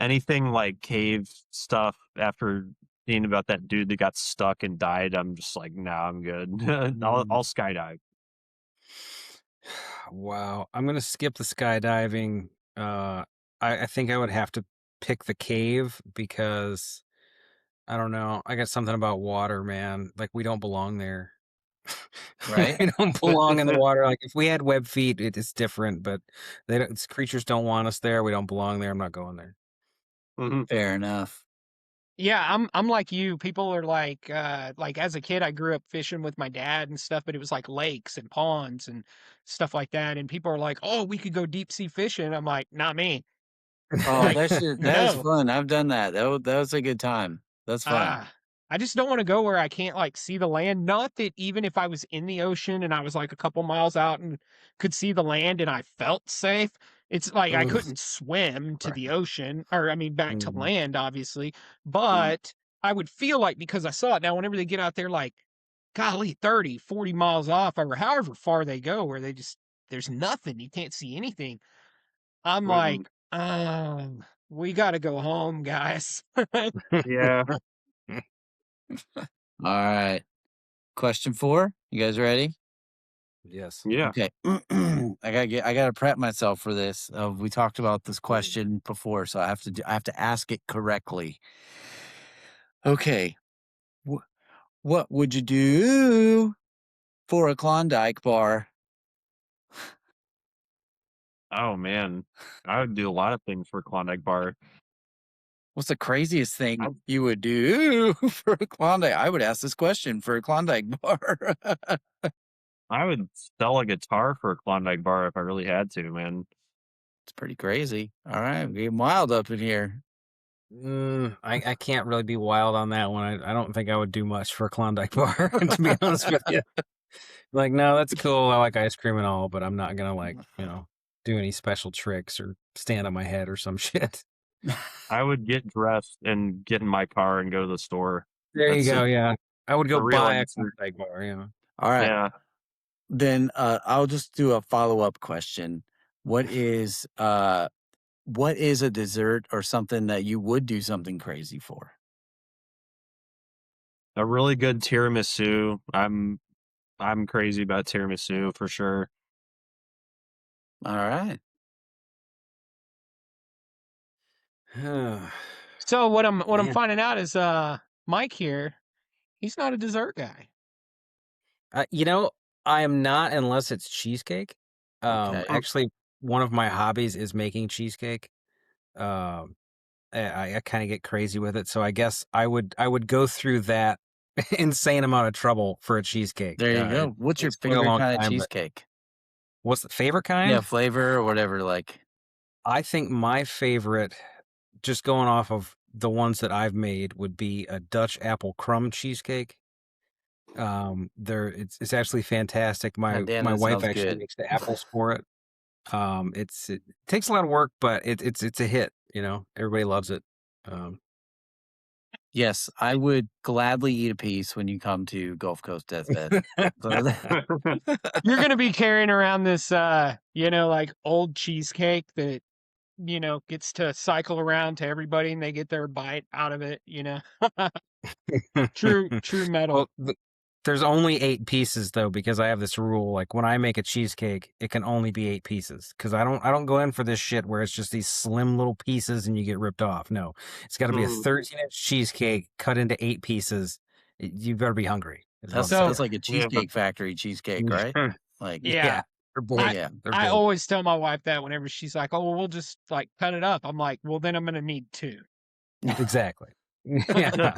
anything like cave stuff after seeing about that dude that got stuck and died, I'm just like, nah, I'm good. I'll skydive. Wow. I'm gonna skip the skydiving. I think I would have to pick the cave because I don't know. I got something about water, man. Like we don't belong there. Right? We don't belong in the water. Like if we had web feet, it's different, but they don't, creatures don't want us there. We don't belong there. I'm not going there. Mhm. Fair enough. Yeah, I'm like you. People are like as a kid I grew up fishing with my dad and stuff, but it was like lakes and ponds and stuff like that. And people are like, "Oh, we could go deep sea fishing." I'm like, "Not me." Oh, Like, that is no. fun. I've done that. That was a good time. That's fun. I just don't want to go where I can't like see the land. Not that even if I was in the ocean and I was like a couple miles out and could see the land and I felt safe, it's like I Ugh. couldn't swim to the Right. ocean, or I mean back to Mhm. land, obviously. But I would feel like, because I saw it now, whenever they get out there like, golly, 30, 40 miles off, or however far they go, where they just, there's nothing, you can't see anything. I'm Mhm. like, we got to go home, guys. Yeah. All right. Question 4. You guys ready? Yes. Yeah. Okay. I gotta prep myself for this. We talked about this question before, so I have to ask it correctly. Okay. What would you do for a Klondike bar? Oh man, I would do a lot of things for Klondike Bar. What's the craziest thing you would do for a Klondike? I would ask this question for a Klondike bar. I would sell a guitar for a Klondike bar if I really had to, man. It's pretty crazy. All right, we're getting wild up in here. I can't really be wild on that one. I don't think I would do much for a Klondike bar, to be honest with you. Like, no, that's cool. I like ice cream and all, but I'm not gonna like, do any special tricks or stand on my head or some shit. I would get dressed and get in my car and go to the store. There you go. Yeah, I would go the real buy a answer. Klondike bar. Yeah. All right. Yeah. Then I'll just do a follow-up question. What is a dessert or something that you would do something crazy for? A really good tiramisu. I'm crazy about tiramisu for sure. All right. So what I'm finding out is Mike here, he's not a dessert guy. I am not unless it's cheesecake. Okay. Actually, one of my hobbies is making cheesecake. I kind of get crazy with it, so I guess I would go through that insane amount of trouble for a cheesecake. There you go. What's your It's been a favorite long kind of time, but- cheesecake? What's the favorite kind? Yeah, flavor or whatever. Like, I think my favorite, just going off of the ones that I've made, would be a Dutch apple crumb cheesecake. It's absolutely fantastic. My damn, that wife sounds actually good. makes the apples for it. It takes a lot of work, but it's a hit. Everybody loves it. yes, I would gladly eat a piece when you come to Gulf Coast Deathbed. You're gonna be carrying around this like old cheesecake that gets to cycle around to everybody and they get their bite out of it, True metal. Well, there's only 8 pieces though, because I have this rule. Like when I make a cheesecake, it can only be 8 pieces. Because I don't go in for this shit where it's just these slim little pieces and you get ripped off. No, it's got to be a 13-inch cheesecake cut into 8 pieces. You better be hungry. That's like a Cheesecake Factory cheesecake, right? Like, yeah. They're I always tell my wife that whenever she's like, "Oh, well, we'll just like cut it up." I'm like, "Well, then I'm gonna need 2." Exactly. Yeah.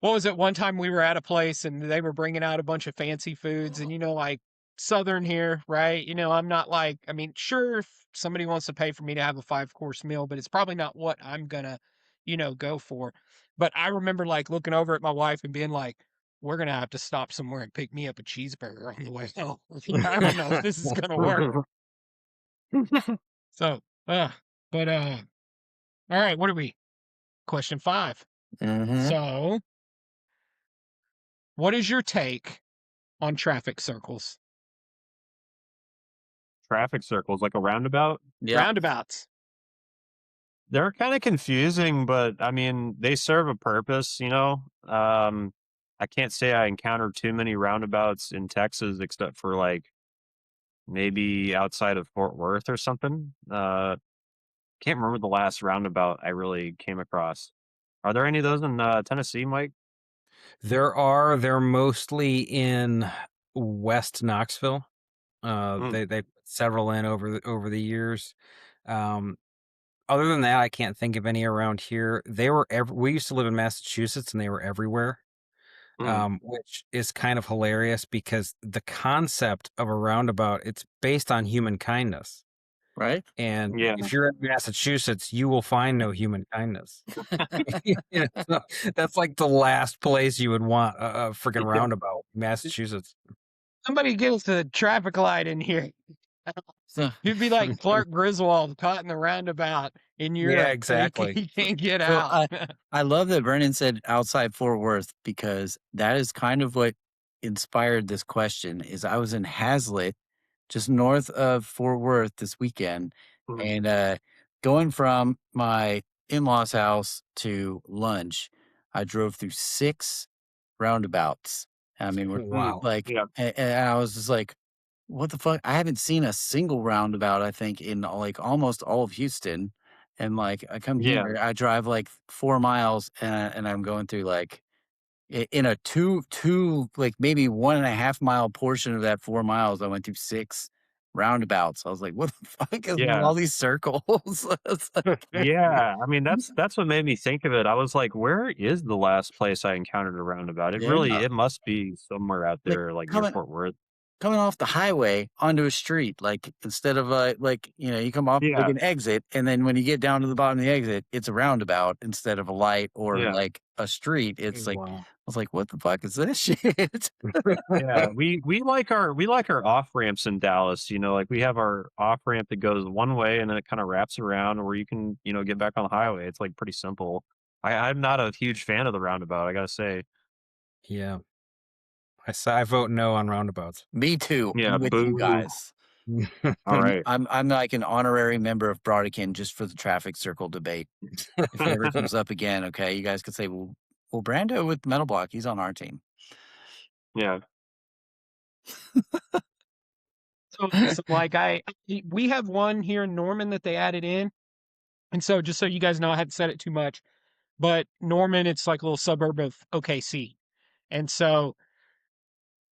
What was it? One time we were at a place and they were bringing out a bunch of fancy foods, and like Southern here, right? I'm not like, I mean, sure, if somebody wants to pay for me to have a 5-course meal, but it's probably not what I'm gonna, go for. But I remember like looking over at my wife and being like, "We're gonna have to stop somewhere and pick me up a cheeseburger on the way home." I don't know if this is gonna work. So, all right, what are we? Question 5. Mhm. So, what is your take on traffic circles? Traffic circles, like a roundabout? Yeah. Roundabouts. They're kind of confusing, but I mean, they serve a purpose, I can't say I encountered too many roundabouts in Texas, except for like maybe outside of Fort Worth or something. Can't remember the last roundabout I really came across. Are there any of those in Tennessee, Mike? They're mostly in West Knoxville. They put several in over the years. Other than that, I can't think of any around here. We used to live in Massachusetts, and they were everywhere, which is kind of hilarious because the concept of a roundabout, it's based on human kindness. Right? And Yeah. if you're in Massachusetts, you will find no human kindness. So that's like the last place you would want a freaking roundabout, Massachusetts. Somebody get us a traffic light in here. So, You'd be like Clark Griswold caught in the roundabout in Europe. Yeah, exactly. He can't get So out. I love that Brennan said outside Fort Worth because that is kind of what inspired this question. Is I was in Hazlitt, just north of Fort Worth this weekend, and going from my in-laws' house to lunch, I drove through 6 roundabouts. I mean, we're Wow. and I was just like, what the fuck? I haven't seen a single roundabout, I think, in like almost all of Houston. And like I come here, I drive like 4 miles and I'm going through like in a two like maybe 1.5 mile portion of that 4 miles, I went through 6 roundabouts. I was like, what the fuck is Yeah. all these circles? It's like, Yeah, I mean that's what made me think of it. I was like, where is the last place I encountered a roundabout? It really yeah. it must be somewhere out Like there, like near coming Fort Worth. coming off the highway onto a street, like instead of like you come off like Yeah, an exit, and then when you get down to the bottom of the exit, it's a roundabout instead of a light or yeah, like a street. It's like I Wow. was like, what the fuck is this shit? yeah. We like our off ramps in Dallas. Like we have our off ramp that goes one way and then it kind of wraps around where you can get back on the highway. It's like pretty simple. I'm not a huge fan of the roundabout, I gotta say. Yeah. I vote no on roundabouts. Me too. Yeah, I'm with you boo. guys. All right. I'm like an honorary member of Brodequin just for the traffic circle debate. If it ever comes up again, okay, you guys could say, well, Brando with Metal Block, he's on our team. Yeah. So like we have one here in Norman that they added in. And so just so you guys know, I haven't said it too much, but Norman, it's like a little suburb of OKC. And so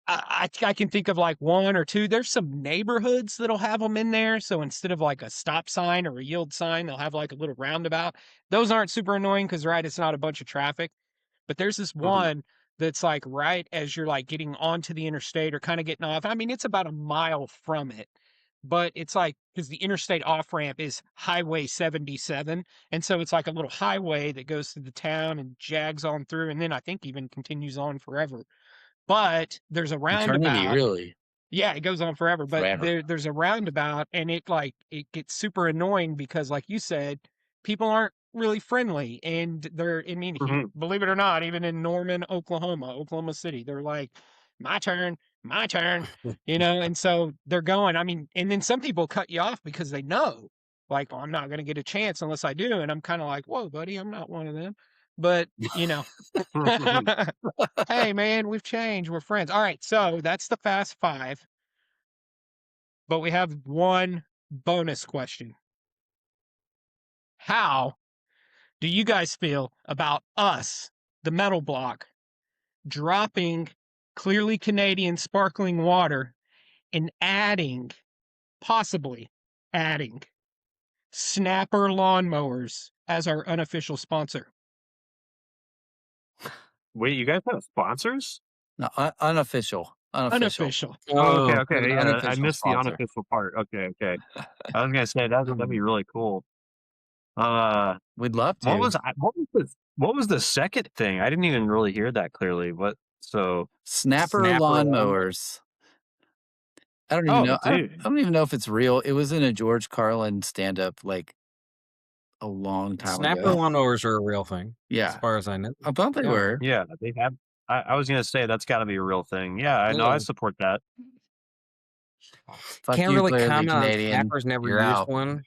I can think of like one or two. There's some neighborhoods that'll have them in there. So instead of like a stop sign or a yield sign, they'll have like a little roundabout. Those aren't super annoying because, right, it's not a bunch of traffic. But there's this one that's like right as you're like getting onto the interstate or kind of getting off. I mean, it's about a mile from it, but it's like because the interstate off ramp is Highway 77. And so it's like a little highway that goes through the town and jags on through. And then I think even continues on forever. But there's a Eternity, roundabout. really. Yeah, it goes on forever, but Forever. there's a roundabout and it gets super annoying because like you said, people aren't really friendly and I mean, believe it or not, even in Norman, Oklahoma City, they're like, my turn, and so they're going, I mean, and then some people cut you off because they know, like, oh, I'm not going to get a chance unless I do. And I'm kind of like, whoa, buddy, I'm not one of them. But, hey, man, we've changed. We're friends. All right. So that's the Fast Five. But we have one bonus question. How do you guys feel about us, the Metal Block, dropping clearly Canadian sparkling water and possibly adding Snapper lawnmowers as our unofficial sponsor? Wait, you guys have sponsors? No, unofficial. Unofficial. Oh, okay, an yeah. I unofficial missed the sponsor. unofficial part. Okay. I was gonna say that'd be really cool. We'd love to. What was the second thing? I didn't even really hear that clearly. Snapper lawnmowers. I don't even know. I don't even know if it's real. It was in a George Carlin stand-up like a long time Snapper ago. lawnmowers are a real thing. Yeah, as far as I know. I thought they were. Yeah, they have. I was gonna say that's got to be a real thing. Yeah, I know. I support that. Fuck Can't you, really clearly comment Canadian. on Snappers. Never You're used out. one.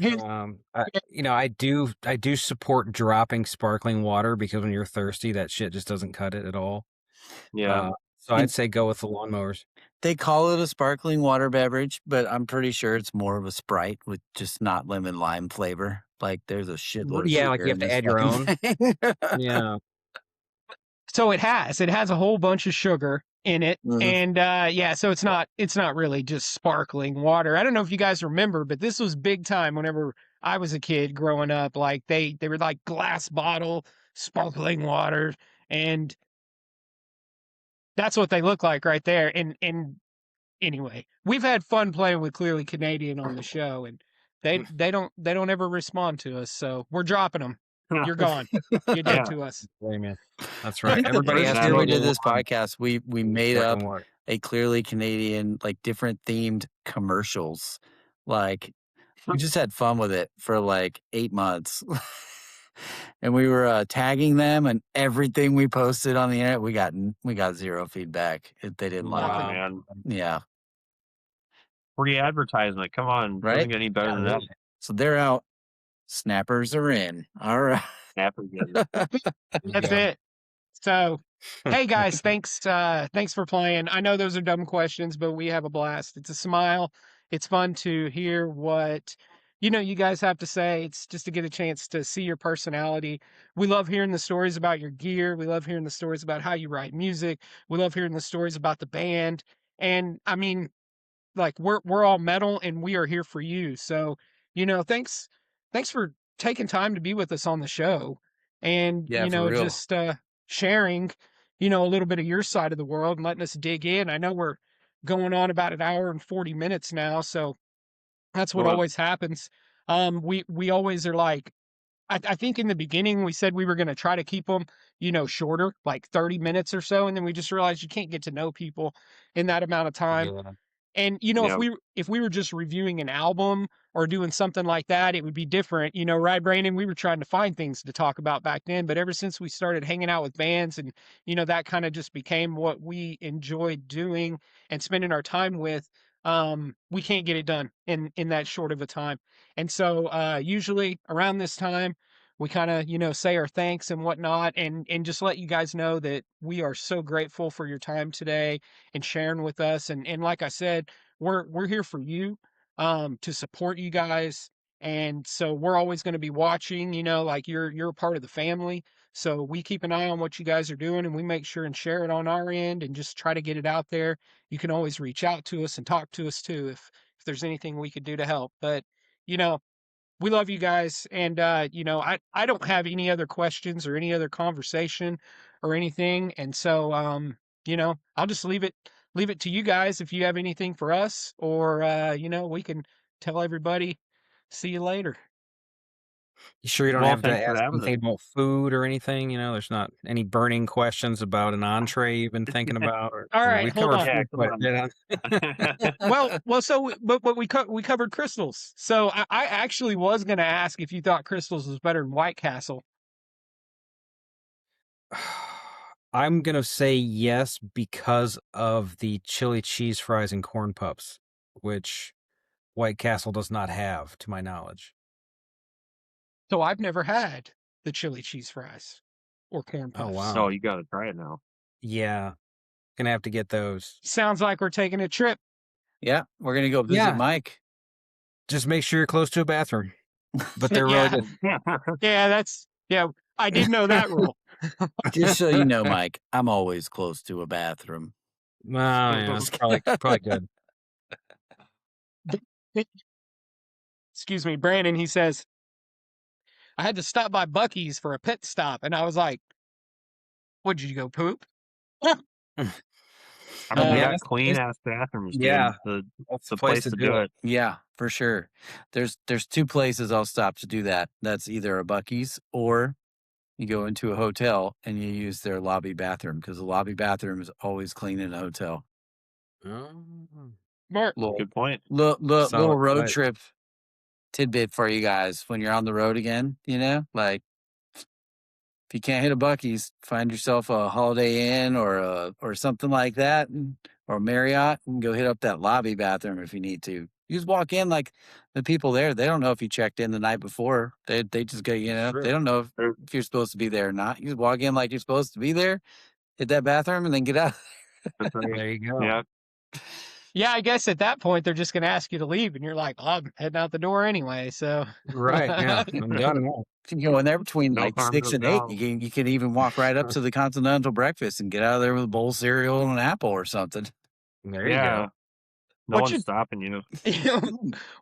I do support dropping sparkling water because when you're thirsty, that shit just doesn't cut it at all. Yeah. So I'd say go with the lawnmowers. They call it a sparkling water beverage, but I'm pretty sure it's more of a Sprite with just not lemon lime flavor. Like there's a shitload of Yeah, like sugar you in have to this add your own. fucking thing. Yeah. So it has a whole bunch of sugar in it. And so it's not really just sparkling water. I don't know if you guys remember, but this was big time whenever I was a kid growing up. Like they were like glass bottle sparkling water, and that's what they look like right there. And anyway, we've had fun playing with Clearly Canadian on the show, and they don't ever respond to us, so we're dropping them. You're gone. You're dead to us. Man. That's I right. think Everybody the has first to year we go did this on podcast, we made up sparkling water. a Clearly Canadian, like different themed commercials. Like we just had fun with it for like 8 months. And we were tagging them, and everything we posted on the internet, we got zero feedback. They didn't like it. Man. Yeah. Free advertisement. Come on. Right? Doesn't get any better than that. So they're out. Snappers are in. All right. Snappers. That's it. So, hey guys, thanks for playing. I know those are dumb questions, but we have a blast. It's a smile. It's fun to hear what you guys have to say. It's just to get a chance to see your personality. We love hearing the stories about your gear. We love hearing the stories about how you write music. We love hearing the stories about the band. And I mean, like we're all metal and we are here for you. So, thanks for taking time to be with us on the show and, Yeah, for real. just sharing, a little bit of your side of the world and letting us dig in. I know we're going on about an hour and 40 minutes now, so that's what Well, always happens. We always are like, I think in the beginning we said we were going to try to keep them, shorter, like 30 minutes or so. And then we just realized you can't get to know people in that amount of time. Yeah. And Yeah. if we were just reviewing an album or doing something like that, it would be different. Right, Brandon? We were trying to find things to talk about back then, but ever since we started hanging out with bands and that kind of just became what we enjoyed doing and spending our time with, we can't get it done in that short of a time. And so usually around this time we kind of say our thanks and whatnot and just let you guys know that we are so grateful for your time today and sharing with us. And like I said, we're here for you, to support you guys. And so we're always going to be watching, like you're a part of the family. So we keep an eye on what you guys are doing and we make sure and share it on our end and just try to get it out there. You can always reach out to us and talk to us too if there's anything we could do to help. But we love you guys. And, I don't have any other questions or any other conversation or anything. And so, I'll just leave it to you guys if you have anything for us or, we can tell everybody, see you later. You sure you don't Well, have to thanks for ask having us. anything about food or anything? There's not any burning questions about an entree you've been thinking about? All right, We hold covered on. Yeah, food come quite a on. bit. Well, so, but we covered crystals. So I actually was going to ask if you thought crystals was better than White Castle. I'm going to say yes because of the chili cheese fries and corn puffs, which White Castle does not have, to my knowledge. So I've never had the chili cheese fries or corn Oh, puffs. wow. Oh, you got to try it now. Yeah. Gonna have to get those. Sounds like we're taking a trip. Yeah, we're gonna go visit Yeah. Mike. Just make sure you're close to a bathroom. But they're really good. Yeah, I did know that rule. Just so you know, Mike, I'm always close to a bathroom. Oh, yeah, it's probably good. Excuse me, Brandon, he says, I had to stop by Buc-ee's for a pit stop. And I was like, what, did you go poop? I mean, they Yeah, got clean ass bathrooms, yeah, dude. that's The place to do it. Yeah, for sure. There's two places I'll stop to do that. That's either a Buc-ee's or you go into a hotel and you use their lobby bathroom because the lobby bathroom is always clean in a hotel. Oh. Mark, Good point. Little road Right. trip tidbit for you guys when you're on the road again, like if you can't hit a Buc-ee's, find yourself a Holiday Inn or something like that, or Marriott, and go hit up that lobby bathroom if you need to. You just walk in, like the people there, they don't know if you checked in the night before. They just go, Sure. they don't know if you're supposed to be there or not. You just walk in like you're supposed to be there, hit that bathroom, and then get out. There you go. Yeah. yeah, I guess at that point they're just going to ask you to leave, and you're like, oh, I'm heading out the door anyway. So Right. Yeah. I'm done now. You can go in there between No like harm, 6 no and 8. foul. You can even walk right up to the continental breakfast and get out of there with a bowl of cereal and an apple or something. There you Yeah. go. No What one's you- stopping you.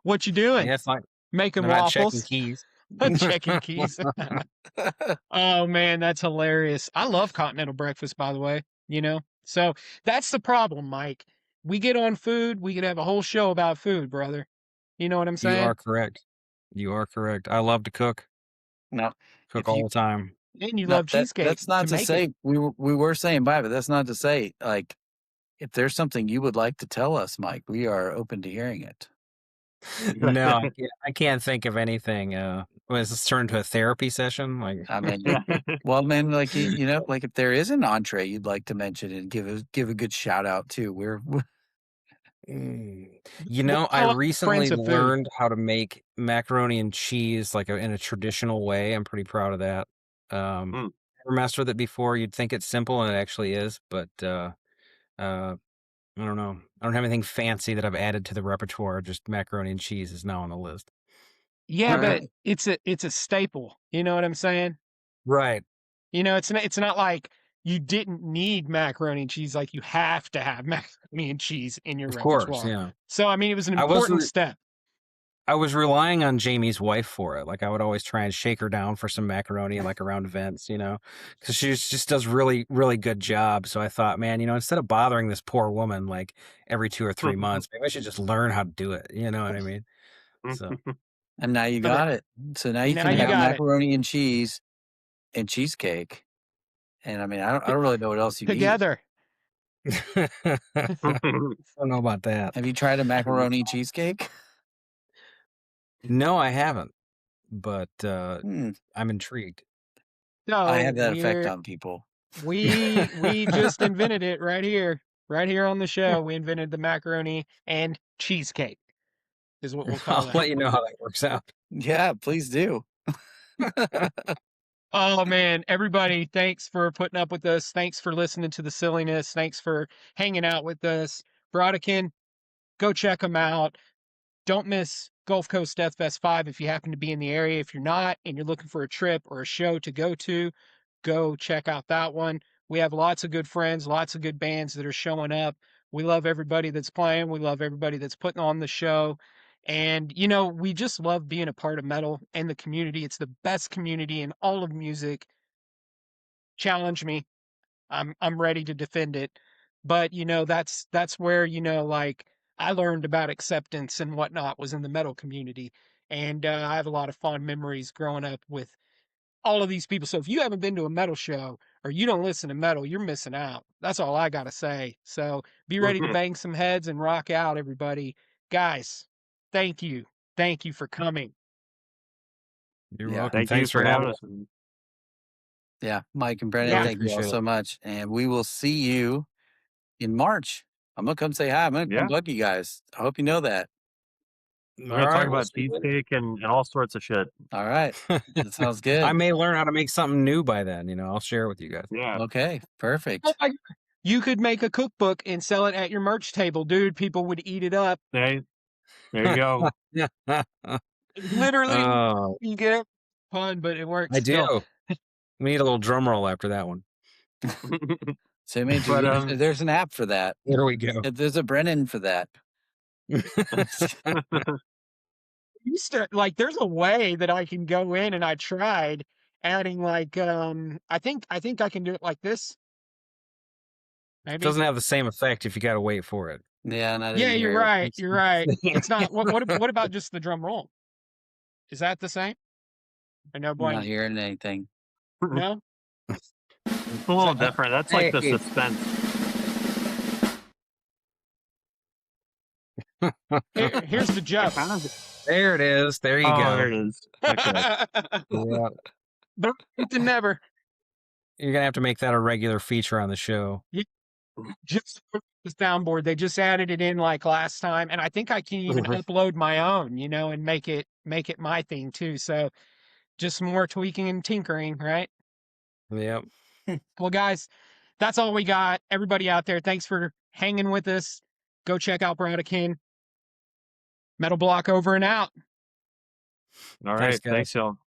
what you doing? Yeah, it's like Making I'm not checking waffles, keys. checking keys. Oh man, that's hilarious. I love continental breakfast, by the way, so that's the problem, Mike. We get on food, we could have a whole show about food, brother. You know what I'm saying? You are correct. You are correct. I love to cook. No, Cook if all you- the time. And you no, love cheesecake. that's not to make say it. we were saying bye, but that's not to say like if there's something you would like to tell us, Mike, we are open to hearing it. No, I can't think of anything. Was this turned into a therapy session? Like, I mean, well, man, like like if there is an entree you'd like to mention and give a good shout out to, we're We'll I call it recently Friends of Food. learned how to make macaroni and cheese like in a traditional way. I'm pretty proud of that. Never messed with it before. You'd think it's simple, and it actually is, but I don't know. I don't have anything fancy that I've added to the repertoire. Just macaroni and cheese is now on the list. Yeah, All but right. it's a staple. You know what I'm saying? Right. It's not like you didn't need macaroni and cheese. Like, you have to have macaroni and cheese in your Of course, repertoire. yeah. So, I mean, it was an I was important step. I was relying on Jamie's wife for it. Like, I would always try and shake her down for some macaroni, like around events, because she just does really, really good job. So I thought, man, instead of bothering this poor woman like every 2 or 3 months, maybe I should just learn how to do it. You know what I mean? So And now you got it. So now you Now can you have got it. macaroni and cheese and cheesecake. And I mean, I don't really know what else you need. Together. I don't know about that. Have you tried a macaroni cheesecake? No, I haven't, but I'm intrigued. So I have that effect on people. we just invented it right here on the show. We invented the macaroni and cheesecake, is what we'll call I'll it. let you know how that works out. Yeah, please do. Oh man, everybody, thanks for putting up with us. Thanks for listening to the silliness. Thanks for hanging out with us. Brodequin, go check them out. Don't miss Gulf Coast Death Fest 5 if you happen to be in the area. If you're not and you're looking for a trip or a show to go check out that one. We have lots of good friends, lots of good bands that are showing up. We love everybody that's playing. We love everybody that's putting on the show. And, we just love being a part of metal and the community. It's the best community in all of music. Challenge me. I'm ready to defend it. But, that's where, like, I learned about acceptance and whatnot was in the metal community. And I have a lot of fond memories growing up with all of these people. So if you haven't been to a metal show or you don't listen to metal, you're missing out. That's all I got to say. So be ready to bang some heads and rock out, everybody. Guys, thank you. Thank you for coming. You're Yeah. welcome. Thank Thanks you for having us. Yeah, Mike and Brennan, Yeah. thank you all Appreciate so much. And we will see you in March. I'm going to come say hi. I'm going to come bug you guys. I hope you know that. We're going to talk about cheesecake and all sorts of shit. All right. That sounds good. I may learn how to make something new by then. I'll share it with you guys. Yeah. Okay, perfect. You could make a cookbook and sell it at your merch table, dude. People would eat it up. Hey, there you go. Literally, you get it? Fun, but it works. I still. do. We need a little drum roll after that one. So, there's an app for that. There we go. There's a Brennan for that. There's a way that I can go in, and I tried adding I think I can do it like this. Maybe. It doesn't have the same effect if you got to wait for it. Yeah, you're right. You're right. It's not. What about just the drum roll? Is that the same? I know. I'm not hearing anything. No. It's a little different. That's like the suspense. Here's the joke. There it is. There you go. There it is. Okay. Yeah. But never. You're gonna have to make that a regular feature on the show. Yeah. Just the soundboard. They just added it in like last time, and I think I can even upload my own, and make it my thing too. So just more tweaking and tinkering, right? Yep. Well, guys, that's all we got. Everybody out there, thanks for hanging with us. Go check out Brodequin. Metal Block over and out. All right. Thanks, y'all.